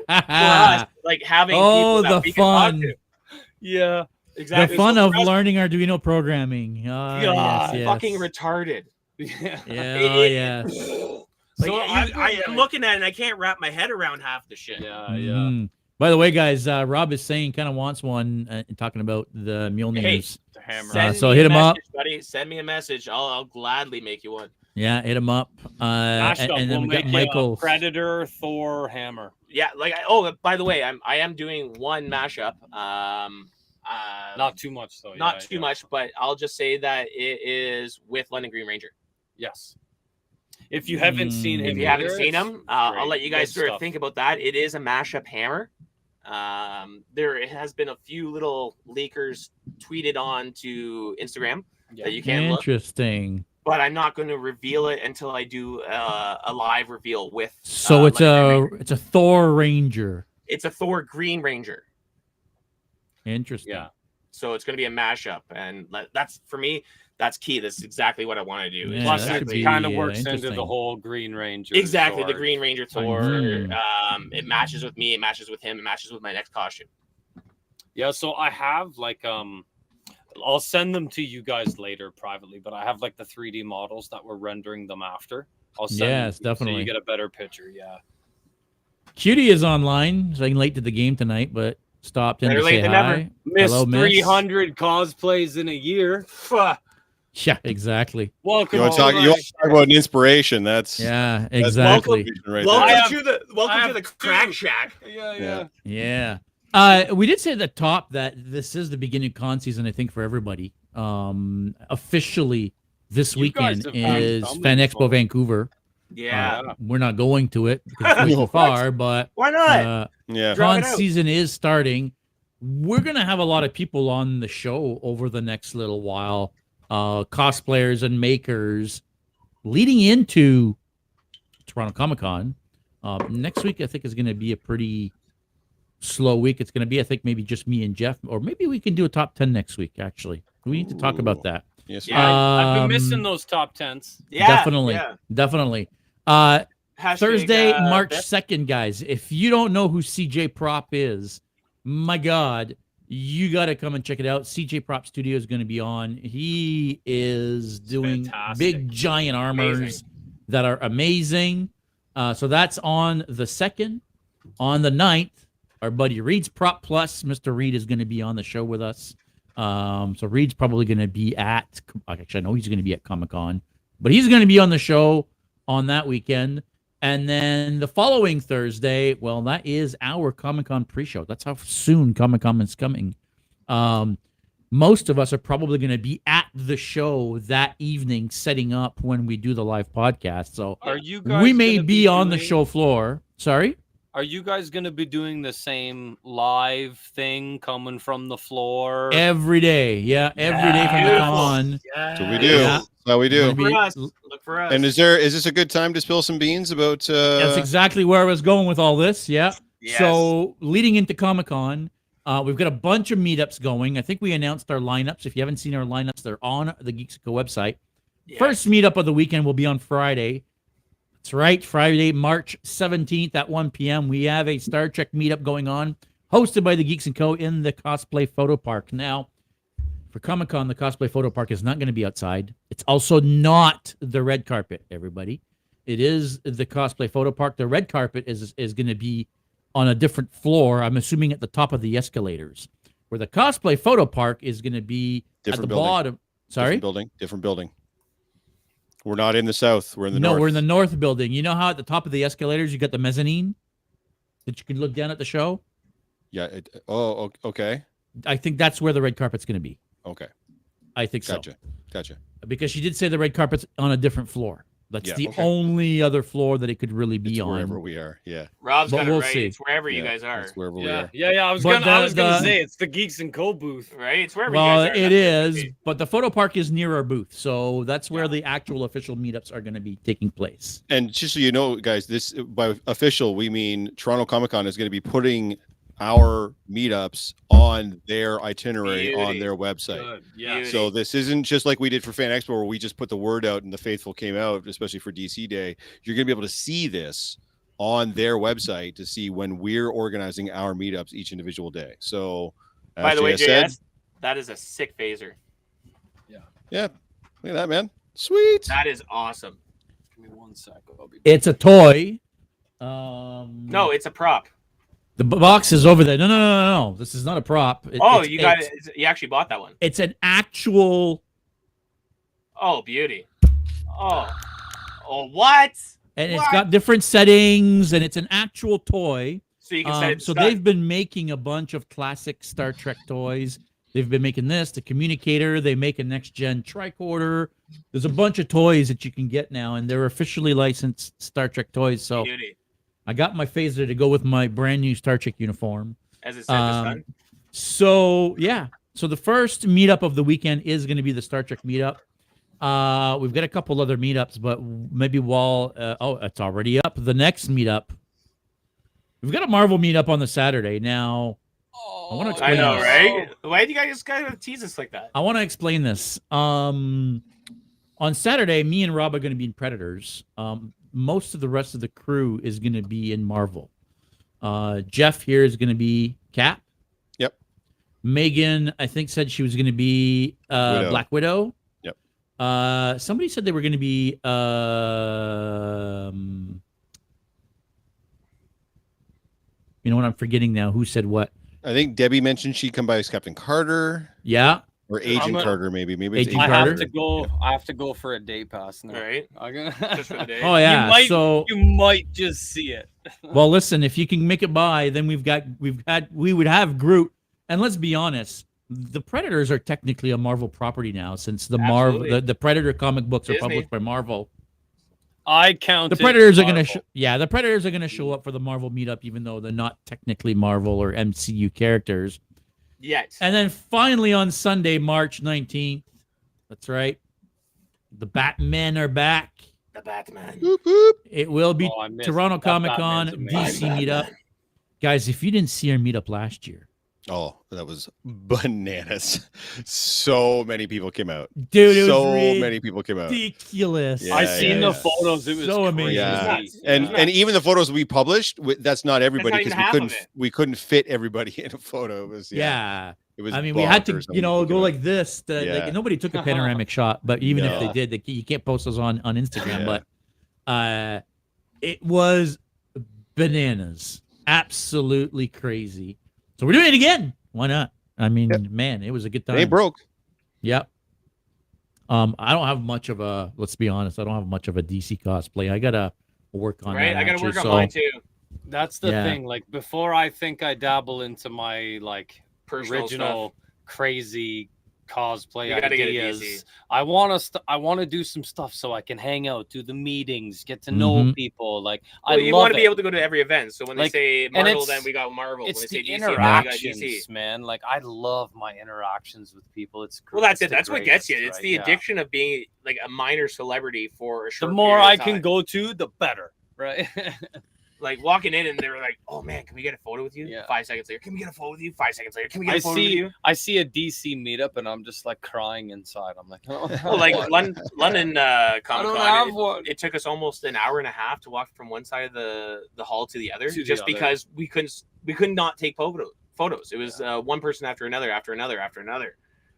us, like having people that we can talk to. Yeah. Exactly. The fun of learning Arduino programming. Yes. Fucking retarded. Yeah. Like, so I am looking at it and I can't wrap my head around half the shit. Yeah. By the way, guys, Rob is saying kind of wants one talking about the Mjolnirs. The hammer. So hit him up, buddy. Send me a message. I'll gladly make you one. Yeah, hit him up. And then we got Michael. Predator, Thor, hammer. Yeah, like by the way, I am doing one mashup. Not too much though. Not too much, but I'll just say that it is with London Green Ranger. Yes. If you haven't seen him, I'll let you guys sort of think about that. It is a mashup hammer. There has been a few little leakers tweeted on to Instagram that you can look. Interesting. But I'm not going to reveal it until I do a live reveal with. So it's a Thor Ranger. It's a Thor Green Ranger. Interesting. Yeah. So it's going to be a mashup, and that's for me. That's key. That's exactly what I want to do. Yeah, plus, it kind of works into the whole Green Ranger. Exactly, Thor. The Green Ranger Thor. Mm-hmm. It matches with me. It matches with him. It matches with my next costume. Yeah. So I have like I'll send them to you guys later privately, but I have like the 3D models that we're rendering them after. I'll send them to you definitely. so you get a better picture. Yeah. Cutie is online, so late to the game tonight, but stopped in Better to late say than hi. never. Miss Hello, Miss. 300 cosplays in a year. Yeah, exactly. Welcome. You want to talk about an inspiration? That's Yeah, that's exactly. motivation right Welcome there. to the crack shack. Yeah. We did say at the top that this is the beginning of con season, I think, for everybody. Officially, this You guys weekend have been is stumbling Fan Expo forward. Vancouver. Yeah. We're not going to it because it's way too far, but Why not? Yeah. con Drive it out. season is starting. We're gonna have a lot of people on the show over the next little while, cosplayers and makers, leading into Toronto Comic Con. Next week, I think, is going to be a pretty slow week. It's going to be, I think, maybe just me and Jeff, or maybe we can do a top 10 next week. Actually, we need to talk about that. Yes. Yeah, I've been missing Um, those top 10s. Yeah. definitely, Yeah. definitely. Hashtag, Thursday, March best- 2nd, guys. If you don't know who CJ Prop is, my God, you got to come and check it out. CJ Prop Studio is going to be on. He is doing fantastic. big, giant armors Amazing. that are amazing. So that's on the 2nd. On the 9th, our buddy Reed's Prop Plus, Mr. Reed, is going to be on the show with us. So Reed's probably going to be at, actually, I know he's going to be at Comic-Con, but he's going to be on the show on that weekend. And then the following Thursday, well, that is our Comic-Con pre-show. That's how soon Comic-Con is coming. Most of us are probably going to be at the show that evening, setting up when we do the live podcast. So Are you guys we may gonna be on the doing- show floor. Sorry? Are you guys going to be doing the same live thing coming from the floor? Every day. Yeah, every day from the Beautiful. con. So we do. Yeah. That's how we do. Gonna be- Look for us. Look for us. And is this a good time to spill some beans about? That's exactly where I was going with all this. Yeah. Yes. So leading into Comic-Con, we've got a bunch of meetups going. I think we announced our lineups. If you haven't seen our lineups, they're on the Geeks Co website. Yes. First meetup of the weekend will be on Friday. That's right, Friday, March 17th at 1 p.m. We have a Star Trek meetup going on, hosted by the Geeks & Co. in the Cosplay Photo Park. Now, for Comic-Con, the Cosplay Photo Park is not going to be outside. It's also not the red carpet, everybody. It is the Cosplay Photo Park. The red carpet is going to be on a different floor, I'm assuming at the top of the escalators, where the Cosplay Photo Park is going to be Different at the building. bottom. Sorry? Different building. We're not in the south. We're in the No, north. we're in the north building. You know how at the top of the escalators you got the mezzanine that you can look down at the show? Yeah. Okay. I think that's where the red carpet's going to be. Okay. I think Gotcha. Gotcha. so. Because she did say the red carpet's on a different floor. That's Yeah, the okay. only other floor that it could really be It's on. wherever we are. Yeah. Rob's But got it we'll right. see. It's wherever you Yeah, guys are. It's wherever we Yeah, are. yeah. I was But gonna the- say it's the Geeks & Co booth. Right? It's wherever Well, you guys are. it That's where is, be. but the photo park is near our booth. So that's where Yeah. the actual official meetups are going to be taking place. And just so you know, guys, this by official we mean Toronto Comic Con is going to be putting our meetups on their itinerary on Beauty. their website. Good. Yeah. Beauty. So this isn't just like we did for Fan Expo where we just put the word out and the faithful came out, especially for DC Day. You're going to be able to see this on their website to see when we're organizing our meetups each individual day. So By as the way, JS said, JS, that is a sick phaser. yeah, look at that, man. Sweet. That is awesome. Give me 1 sec. I'll be It's a toy. No, it's a prop. The box is over there. No. This is not a prop. You got it. You actually bought that one. It's an actual, Oh, beauty. Oh, what? and it's What? got different settings, and it's an actual toy. So you can set it. So they've been making a bunch of classic Star Trek toys. They've been making this, the communicator. They make a next gen tricorder. There's a bunch of toys that you can get now, and they're officially licensed Star Trek toys. So beauty, I got my phaser to go with my brand new Star Trek uniform. as it said, the sun. So yeah, so the first meetup of the weekend is going to be the Star Trek meetup. We've got a couple other meetups, but maybe while it's already up. The next meetup, we've got a Marvel meetup on the Saturday. Now, I want to I explain know, this. right? Why do you guys gotta tease us like that? I want to explain this. On Saturday, me and Rob are going to be in Predators. Most of the rest of the crew is going to be in Marvel. Jeff here is going to be Cap. Yep. Megan, I think, said she was going to be Widow. Black Widow. Yep. Somebody said they were going to be you know what, I'm forgetting now who said what. I think Debbie mentioned she'd come by as Captain Carter. Yeah. Or Agent Carter, maybe. Maybe it's Agent Agent Carter. have to go. I have to go for a day pass now. Right. Just for the day. Oh yeah. You might just see it. Well, listen, if you can make it by, then we would have Groot. And let's be honest, the Predators are technically a Marvel property now, since the the Predator comic books are Disney. published by Marvel. I count The Predators are going to the Predators are going to show up for the Marvel meetup, even though they're not technically Marvel or MCU characters. Yet. And then finally on Sunday, March 19th, that's right, the Batmen are back. The Batman. Boop, boop. It will be Oh, I missed Toronto that. Comic Con Batman's DC amazing. meetup. Guys, if you didn't see our meetup last year, Oh, that was bananas. So many people came out. dude, it So was many people came out. ridiculous. Yeah, I seen yeah. the photos. It was So amazing. Yeah. crazy. And even the photos we published, that's not everybody not because even half of it. we couldn't fit everybody in a photo. It was Yeah. It was. I mean, we had to, bonkers how many go people like this. Yeah. Like, nobody took a panoramic shot, but even if No. they did, you can't post those on Instagram. Yeah. But it was bananas, absolutely crazy. So we're doing it again. Why not? I mean, man, it was a good time. They broke. Yep. I don't have much of a. Let's be honest. I don't have much of a DC cosplay. I gotta work on Right. that. I gotta work actually, on mine too. That's the Yeah. thing. Like before, I think I dabble into my Personal original crazy cosplay You gotta get a ideas. DC. I want to do some stuff so I can hang out, do the meetings, get to know Mhm. people. Like Well, you want want to be able to go to every event. So when Like, they say and Marvel, it's- then we got Marvel. When It's they say the DC, then we got interactions, DC. man. Like I love my interactions with people. It's Well, that's it's it. the That's what gets you. greatest, It's right? the Yeah. addiction of being like a minor celebrity for a The short more period I of can time. go to, the better, right? Like walking in and they were like, "Oh man, can we get a photo with you?" Yeah. 5 seconds later, "Can we get a photo with you?" 5 seconds later, "Can we get I a photo with you?" I see a DC meetup and I'm just like crying inside. I'm like, oh, Well, like London I Comic don't Con, have one. it took us almost an hour and a half to walk from one side of the hall to the other, To the just other. because we could not take photos. It was one person after another.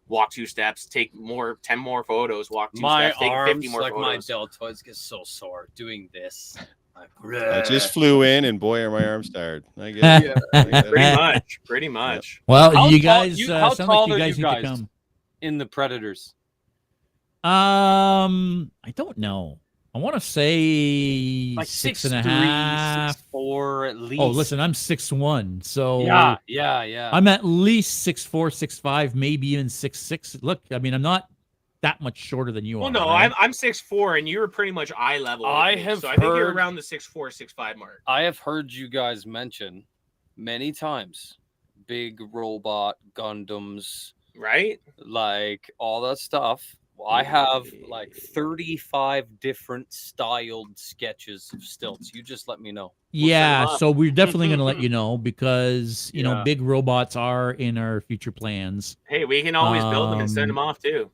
Walk 2 steps, take 10 more photos. Walk 2 My steps, take 50 arms, more like my photos. deltoids, get so sore doing this. I just flew in, and boy, are my arms tired. I get it. I get it. Pretty much. Well, How you tall- guys how sound tall like you are guys you need guys? to come. in the Predators. I don't know. I want to say Like 6.5. 6'4" at least. Oh, listen, I'm 6'1", so Yeah. I'm at least 6'4", 6'5", maybe even 6'6". Look, I mean, I'm not that much shorter than you Well, are. no, right? I'm 6'4", and you're pretty much eye level. with I me, have so I think you're heard- around the 6'4", 6'5" mark. I have heard you guys mention many times big robot Gundams, Right? like all that stuff. I have like 35 different styled sketches of stilts. You just let me know. Yeah, them up. so we're definitely going to let you know because, you know, Yeah. big robots are in our future plans. Hey, we can always build them and send them Um, off too.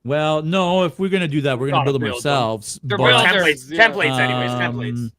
Well, no, if we're going to do that, we're going to Gotta build them build them. ourselves. They're but, built- Templates, yeah. templates, anyways, templates.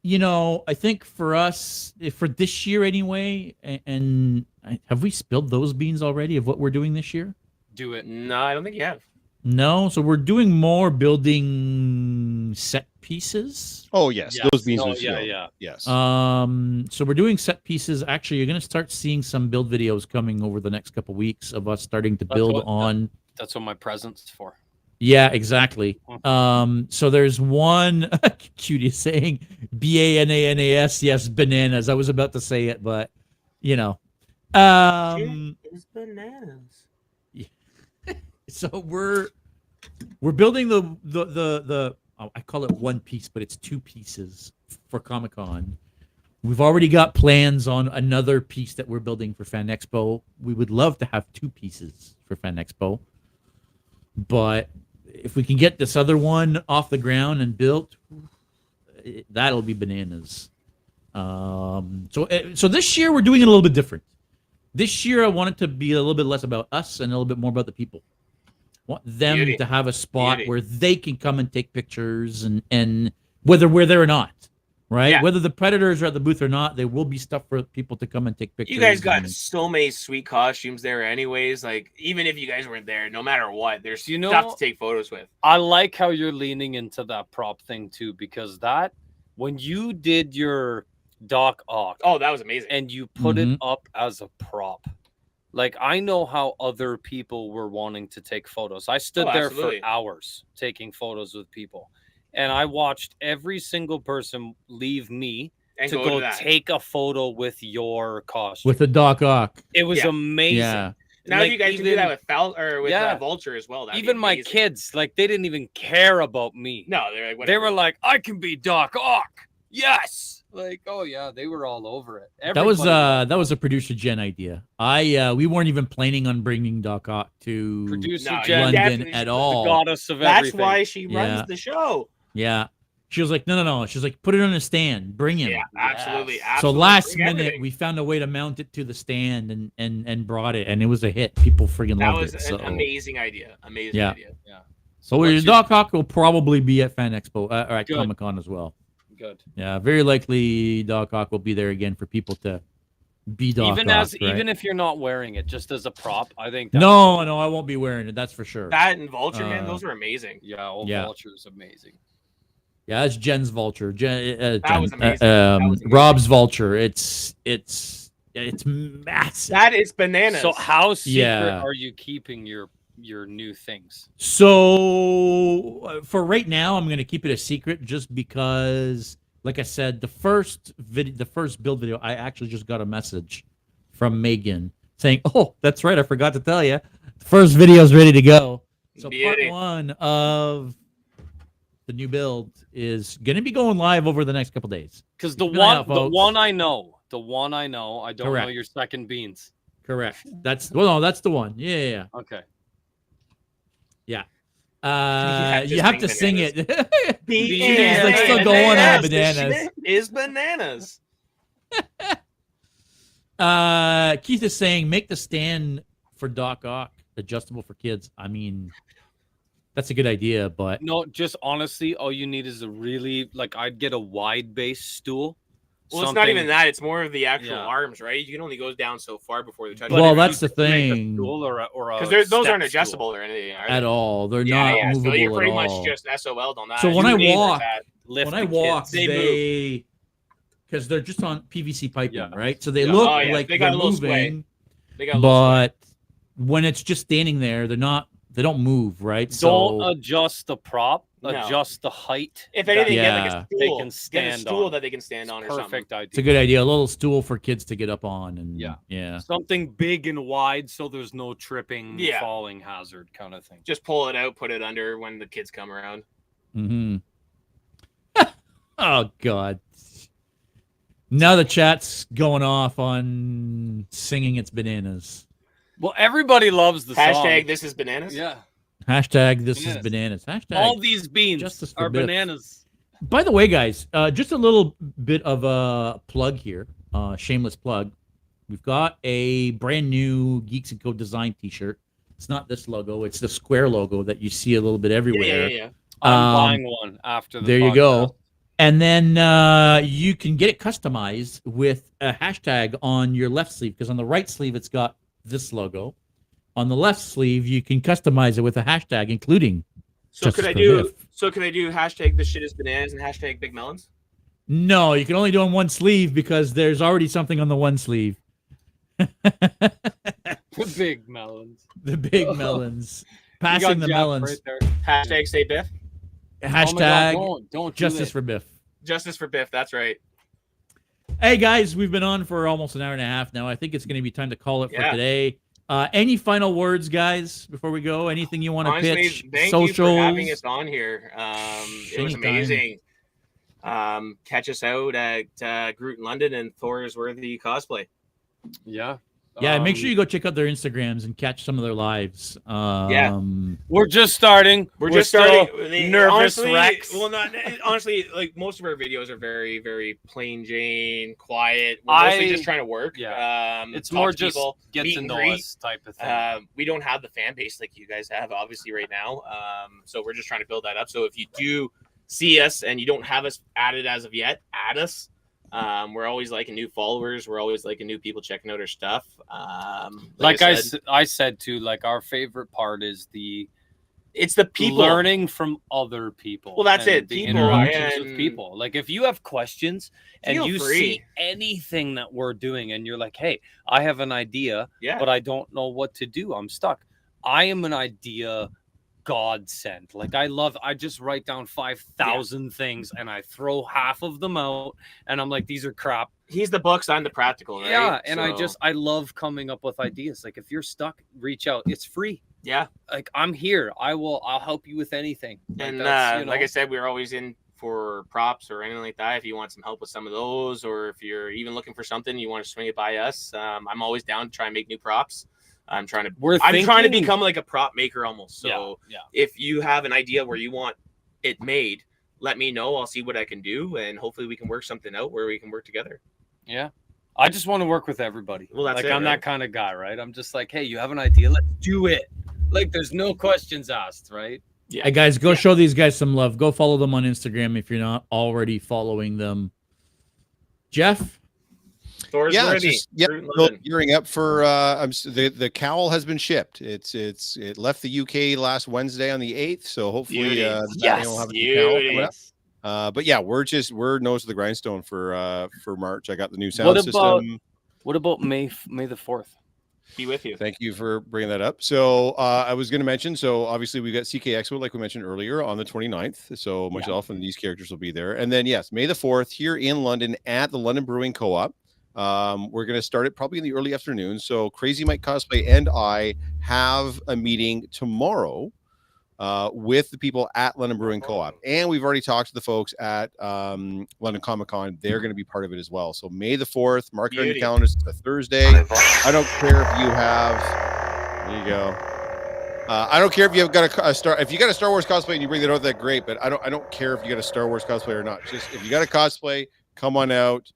You know, I think for us, for this year anyway, and have we spilled those beans already of what we're doing this year? Do it. No, I don't think you have. No, so we're doing more building set pieces. Oh yes, Yes. those beans Oh, will yeah, fill. yeah. Yes. So we're doing set pieces. Actually, you're going to start seeing some build videos coming over the next couple weeks of us starting to That's build what- on. That's what my present's for. Yeah, exactly. So there's one cutie saying BANANAS, yes, bananas. I was about to say it, but you know. It's bananas. So we're building the I call it one piece, but it's 2 pieces for Comic-Con. We've already got plans on another piece that we're building for Fan Expo. We would love to have 2 pieces for Fan Expo. But if we can get this other one off the ground and built, that'll be bananas. So this year we're doing it a little bit different. This year I want it to be a little bit less about us and a little bit more about the people. I want them Beauty. to have a spot Beauty. where they can come and take pictures and whether we're there or not. right? Yeah. Whether the Predators are at the booth or not, there will be stuff for people to come and take pictures. You guys got and- so many sweet costumes there anyways. Like, even if you guys weren't there, no matter what, there's You know- stuff to take photos with. I like how you're leaning into that prop thing too, because that when you did your Doc Ock Oh, that was amazing. and you put it Mhm. up as a prop, like I know how other people were wanting to take photos. I stood there absolutely. for hours taking photos with people, and I watched every single person leave me And to go go to that. take a photo with your costume. with the Doc Ock. It was Yeah. amazing. Yeah. Now Like, you guys can do that with with Yeah. Vulture as well. That'd be even my amazing. kids, like they didn't even care about me. No, they're like, They whatever. were like, I can be Doc Ock. Yes. Like, oh yeah, they were all over it. That was Everybody a producer Jen idea. We weren't even planning on bringing Doc Ock to producer No, Jen, London definitely at the all. the goddess of That's everything. why she runs Yeah. the show. Yeah. She was like, no. She's like, put it on a stand. Bring him. Yeah, absolutely. Yes. So absolutely. last Bring minute, everything. we found a way to mount it to the stand and brought it, and it was a hit. People friggin' That loved was it. an So, amazing idea. Amazing Yeah. idea. so what's your your- Doc Ock will probably be at Fan Expo or at Good. Comic Con as well. Good. Yeah, very likely Doc Ock will be there again for people to be Doc Even Ock. as right? even if you're not wearing it, just as a prop, I think. That's no, I won't be wearing it. That's for sure. That and Vulture, man, Uh, those were amazing. Yeah, old Yeah. Vulture is amazing. Yeah, that's Jen's Vulture. That was amazing. That was amazing. Rob's Vulture. It's massive. That is bananas. So how secret Yeah. are you keeping your new things? So for right now, I'm going to keep it a secret just because, like I said, the first build video, I actually just got a message from Megan saying, "Oh, that's right, I forgot to tell you, the first video is ready to go." So Beauty. part 1 of the new build is going to be going live over the next couple days. Because the Keep an eye out, one folks. I know, I don't know Correct. your second beans. Correct. That's the one. Yeah. Okay. You have to sing bananas. it. He's, like, still going on The bananas. shit is bananas. Keith is saying make the stand for Doc Ock adjustable for kids. I mean, that's a good idea, but No, just honestly, all you need is a really I'd get a wide base stool. Well, it's not even that. It's more of the actual Yeah. arms, right? You can only go down so far before they try to. But well, if that's you the make a thing stool or a because those step aren't stool. adjustable or anything are they? at all. They're Yeah, not yeah. movable So you're pretty at much all. just SOL'd on that. So when You I need walk- that. Lift When I the walk, kids. They because they're just on PVC piping, Yeah. right? So they Yeah. look Oh, yeah. like They got they're a little sway. moving, They got a little but when it's just standing there, they're not. They don't move, right? Don't So adjust the prop. No. Adjust the height. If anything, Yeah. get like a They stool. can Get a stand stool on. that they can stand on or something. Perfect it's a idea. good idea. A little stool for kids to get up on, and yeah. Something big and wide so there's no tripping, Yeah. falling hazard kind of thing. Just pull it out, put it under when the kids come around. Mm-hmm. Oh God. Now the chat's going off on singing its bananas. Well, everybody loves the Hashtag song. this is bananas. Yeah. Hashtag this is Bananas. bananas. Hashtag. All these beans Justice for are Biff. bananas. By the way, guys, just a little bit of a plug here, shameless plug. We've got a brand new Geeks and Co design T-shirt. It's not this logo; it's the square logo that you see a little bit everywhere. Yeah. I'm buying one after the There you podcast. go. And then you can get it customized with a hashtag on your left sleeve, because on the right sleeve it's got this logo. On the left sleeve, you can customize it with a hashtag, including. So Justice could I for do? Biff. So could I do hashtag this shit is bananas and hashtag big melons? No, you can only do on one sleeve because there's already something on the one sleeve. The big melons. The big melons. You Passing got the Jeff melons. right there. Hashtag say Biff. Hashtag Oh my God, don't do justice that. for Biff. Justice for Biff. That's right. Hey guys, we've been on for almost an hour and a half now. I think it's going to be time to call it for Yeah. today. Any final words, guys, before we go? Anything you want to Honestly, pitch? thank Socials? you for having us on here. It was Anytime. amazing. Catch us out at Groot in London and Thor's Worthy Cosplay. Yeah. Yeah, make sure you go check out their Instagrams and catch some of their lives. We're just starting. We're just still starting. Nervous honestly, Rex. Well, not honestly. Like most of our videos are very, very plain Jane, quiet. We're mostly just trying to work. Yeah. It's talk more to just people, get meet to and know greet. us type of thing. We don't have the fan base like you guys have, obviously, right now. So we're just trying to build that up. So if you do see us and you don't have us added as of yet, add us. We're always liking new followers. We're always liking new people checking out our stuff. I said too, like our favorite part is it's the people learning from other people. Well, that's it. The People interactions and with people. Like if you have questions and feel you free. see anything that we're doing and you're like, hey, I have an idea, but I don't know what to do. I'm stuck. I am an idea godsend. Like I just write down 5,000 things and I throw half of them out and I'm like, these are crap. He's the books, I'm the practical, right? Yeah, and I love coming up with ideas. Like if you're stuck, reach out. It's free. Yeah. Like I'm here. I'll help you with anything. And like, like I said, we're always in for props or anything like that. If you want some help with some of those, or if you're even looking for something, you want to swing it by us. I'm always down to try and make new props. I'm trying to become like a prop maker almost. So if you have an idea where you want it made, let me know. I'll see what I can do, and hopefully we can work something out where we can work together. Yeah. I just want to work with everybody. Well, that's I'm that kind of guy, right? I'm just like, hey, you have an idea, let's do it. Like there's no questions asked, right? Yeah, hey guys, go show these guys some love. Go follow them on Instagram if you're not already following them. Jeff? Thor's ready. Gearing up for the cowl has been shipped. It left the UK last Wednesday on the 8th, so hopefully we'll have a cowl coming up. But yeah, we're nose to the grindstone for March. I got the new sound system. What about May the 4th? Be with you. Thank you for bringing that up. So I was going to mention, so obviously we got CK Expo, like we mentioned earlier, on the 29th. So myself and these characters will be there. And then, yes, May the 4th here in London at the London Brewing Co-op. We're going to start it probably in the early afternoon. So Crazy Mike Cosplay and I have a meeting tomorrow with the people at London Brewing Co-op. And we've already talked to the folks at London Comic Con. They're going to be part of it as well. So May the 4th, mark it on your calendars. It's a Thursday. I don't care if you have, there you go. I don't care if you've got if you got a Star Wars cosplay and you bring that out, that great. But I don't care if you got a Star Wars cosplay or not. Just if you got a cosplay, come on out.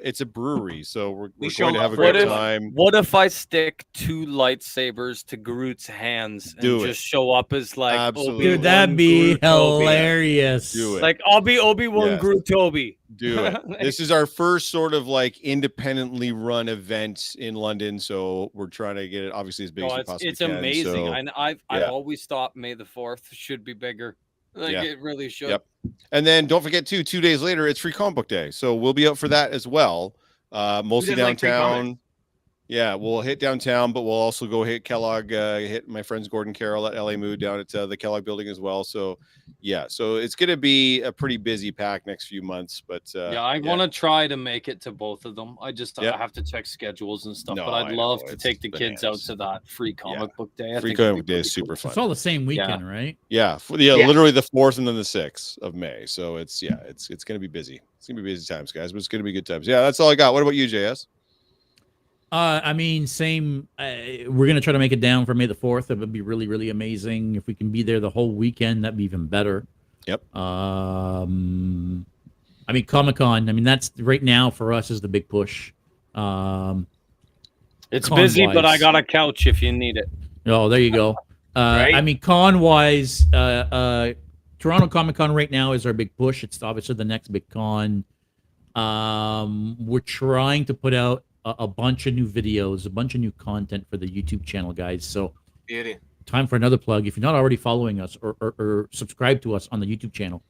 It's a brewery, so we're going to have a great time. What if I stick 2 lightsabers to Groot's hands and just show up as like absolutely, dude, that'd be hilarious. Do it. Like I'll be Obi-Wan Groot Toby. Do it. This is our first sort of like independently run event in London, so we're trying to get it obviously as big as we possibly can. It's amazing. So, and I've always thought May the 4th should be bigger. Like it really should. Yep. And then don't forget 2 days later, it's Free Comic Book Day. So we'll be out for that as well. Mostly downtown. Yeah, we'll hit downtown, but we'll also go hit Kellogg, hit my friends Gordon Carroll at LA Mood down at the Kellogg building as well. So yeah, so it's going to be a pretty busy pack next few months, but I want to try to make it to both of them. I have to check schedules and stuff, but I'd love to take the kids out to that Free Comic Book Day. Free Comic Book Day is super fun. It's all the same weekend, right? Yeah, literally the 4th and then the 6th of May. So it's going to be busy. It's going to be busy times, guys, but it's going to be good times. Yeah, that's all I got. What about you, JS? I mean, same. We're going to try to make it down for May the 4th. It would be really, really amazing. If we can be there the whole weekend, that'd be even better. Yep. I mean, Comic-Con, I mean, that's right now for us is the big push. It's busy, but I got a couch if you need it. Oh, there you go. Right? I mean, con-wise, Toronto Comic-Con right now is our big push. It's obviously the next big con. We're trying to put out a bunch of new videos, a bunch of new content for the YouTube channel, guys. So time for another plug. If you're not already following us or subscribe to us on the YouTube channel,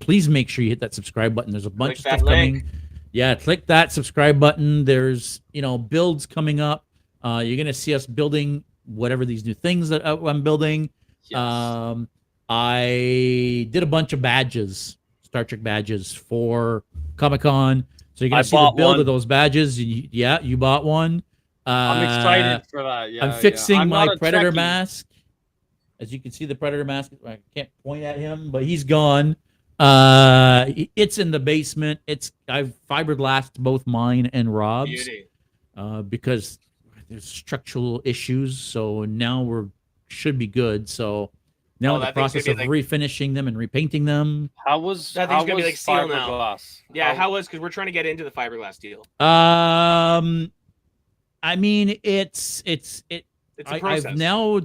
please make sure you hit that subscribe button. There's a bunch of stuff coming. Yeah, click that subscribe button. There's, builds coming up. You're going to see us building whatever these new things that I'm building. Yes. I did a bunch of badges, Star Trek badges for Comic-Con. So you're going to see the build of those badges. You bought one. I'm excited for that. Yeah, I'm fixing my Predator mask. As you can see, the Predator mask, I can't point at him, but he's gone. It's in the basement. I've fiberglassed both mine and Rob's because there's structural issues. So now should be good. So now in the process of refinishing them and repainting them. That thing's gonna be like steel now. Yeah, because we're trying to get into the fiberglass deal. I mean, it's a process. I've now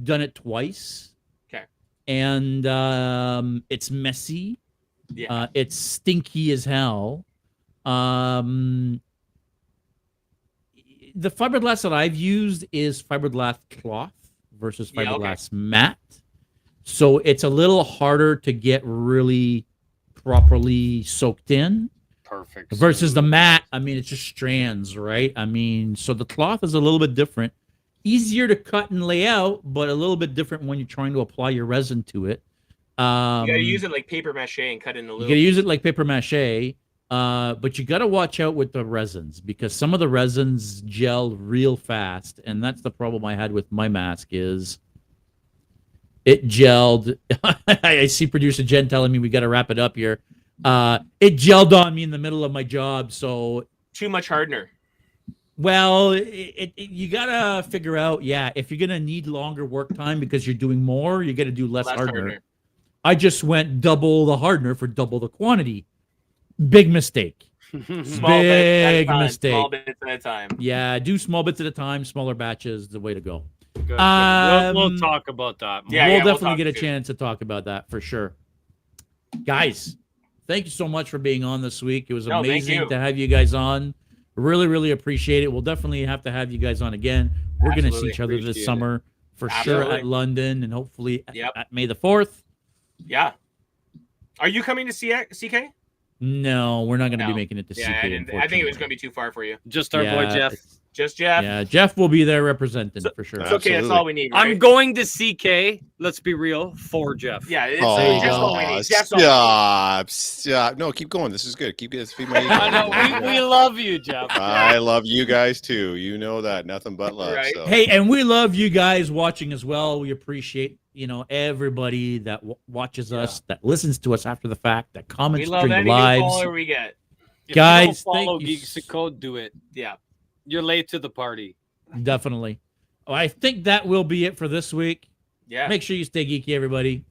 done it twice. Okay. and it's messy. Yeah. It's stinky as hell. The fiberglass that I've used is fiberglass cloth versus fiberglass matte. So it's a little harder to get really properly soaked in. Perfect. Versus the matte, I mean, it's just strands, right? I mean, so the cloth is a little bit different. Easier to cut and lay out, but a little bit different when you're trying to apply your resin to it. You gotta use it like paper mache and cut in a little. You gotta use it like paper mache, but you gotta watch out with the resins because some of the resins gel real fast, and that's the problem I had with my mask is it gelled. I see producer Jen telling me we gotta wrap it up here. It gelled on me in the middle of my job, so too much hardener. Well, you gotta figure out, if you're gonna need longer work time because you're doing more, you gotta do less hardener. I just went double the hardener for double the quantity. Big mistake. Big mistake. Small bits at a time. Yeah, do small bits at a time. Smaller batches, the way to go. Good. We'll talk about that. We'll definitely get a chance to talk about that for sure. Guys, thank you so much for being on this week. It was amazing to have you guys on. Really, really appreciate it. We'll definitely have to have you guys on again. We're going to see each other this summer for sure at London and hopefully at May the 4th. Yeah. Are you coming to CK? No, we're not going to be making it to CK. I think it was going to be too far for you. Just our boy Jeff. Just Jeff. Yeah, Jeff will be there representing for sure. It's okay. That's all we need. Right? I'm going to CK. Let's be real for Jeff. Yeah, it's just all we need. Stop. No, keep going. This is good. Keep it. I know. We love you, Jeff. I love you guys too. You know that. Nothing but love. Right. So. Hey, and we love you guys watching as well. We appreciate everybody that watches us, that listens to us after the fact, that comments during the lives. Follower we get. If guys, you don't follow Geeks Code, do it. Yeah. You're late to the party. Definitely. I think that will be it for this week. Yeah. Make sure you stay geeky, everybody.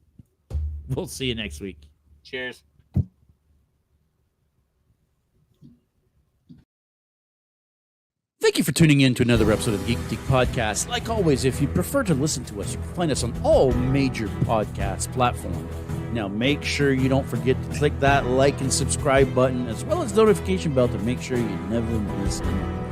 We'll see you next week. Cheers. Thank you for tuning in to another episode of Geek Boutique Podcast. Like always, if you prefer to listen to us, you can find us on all major podcast platforms. Now, make sure you don't forget to click that like and subscribe button, as well as the notification bell to make sure you never miss anything.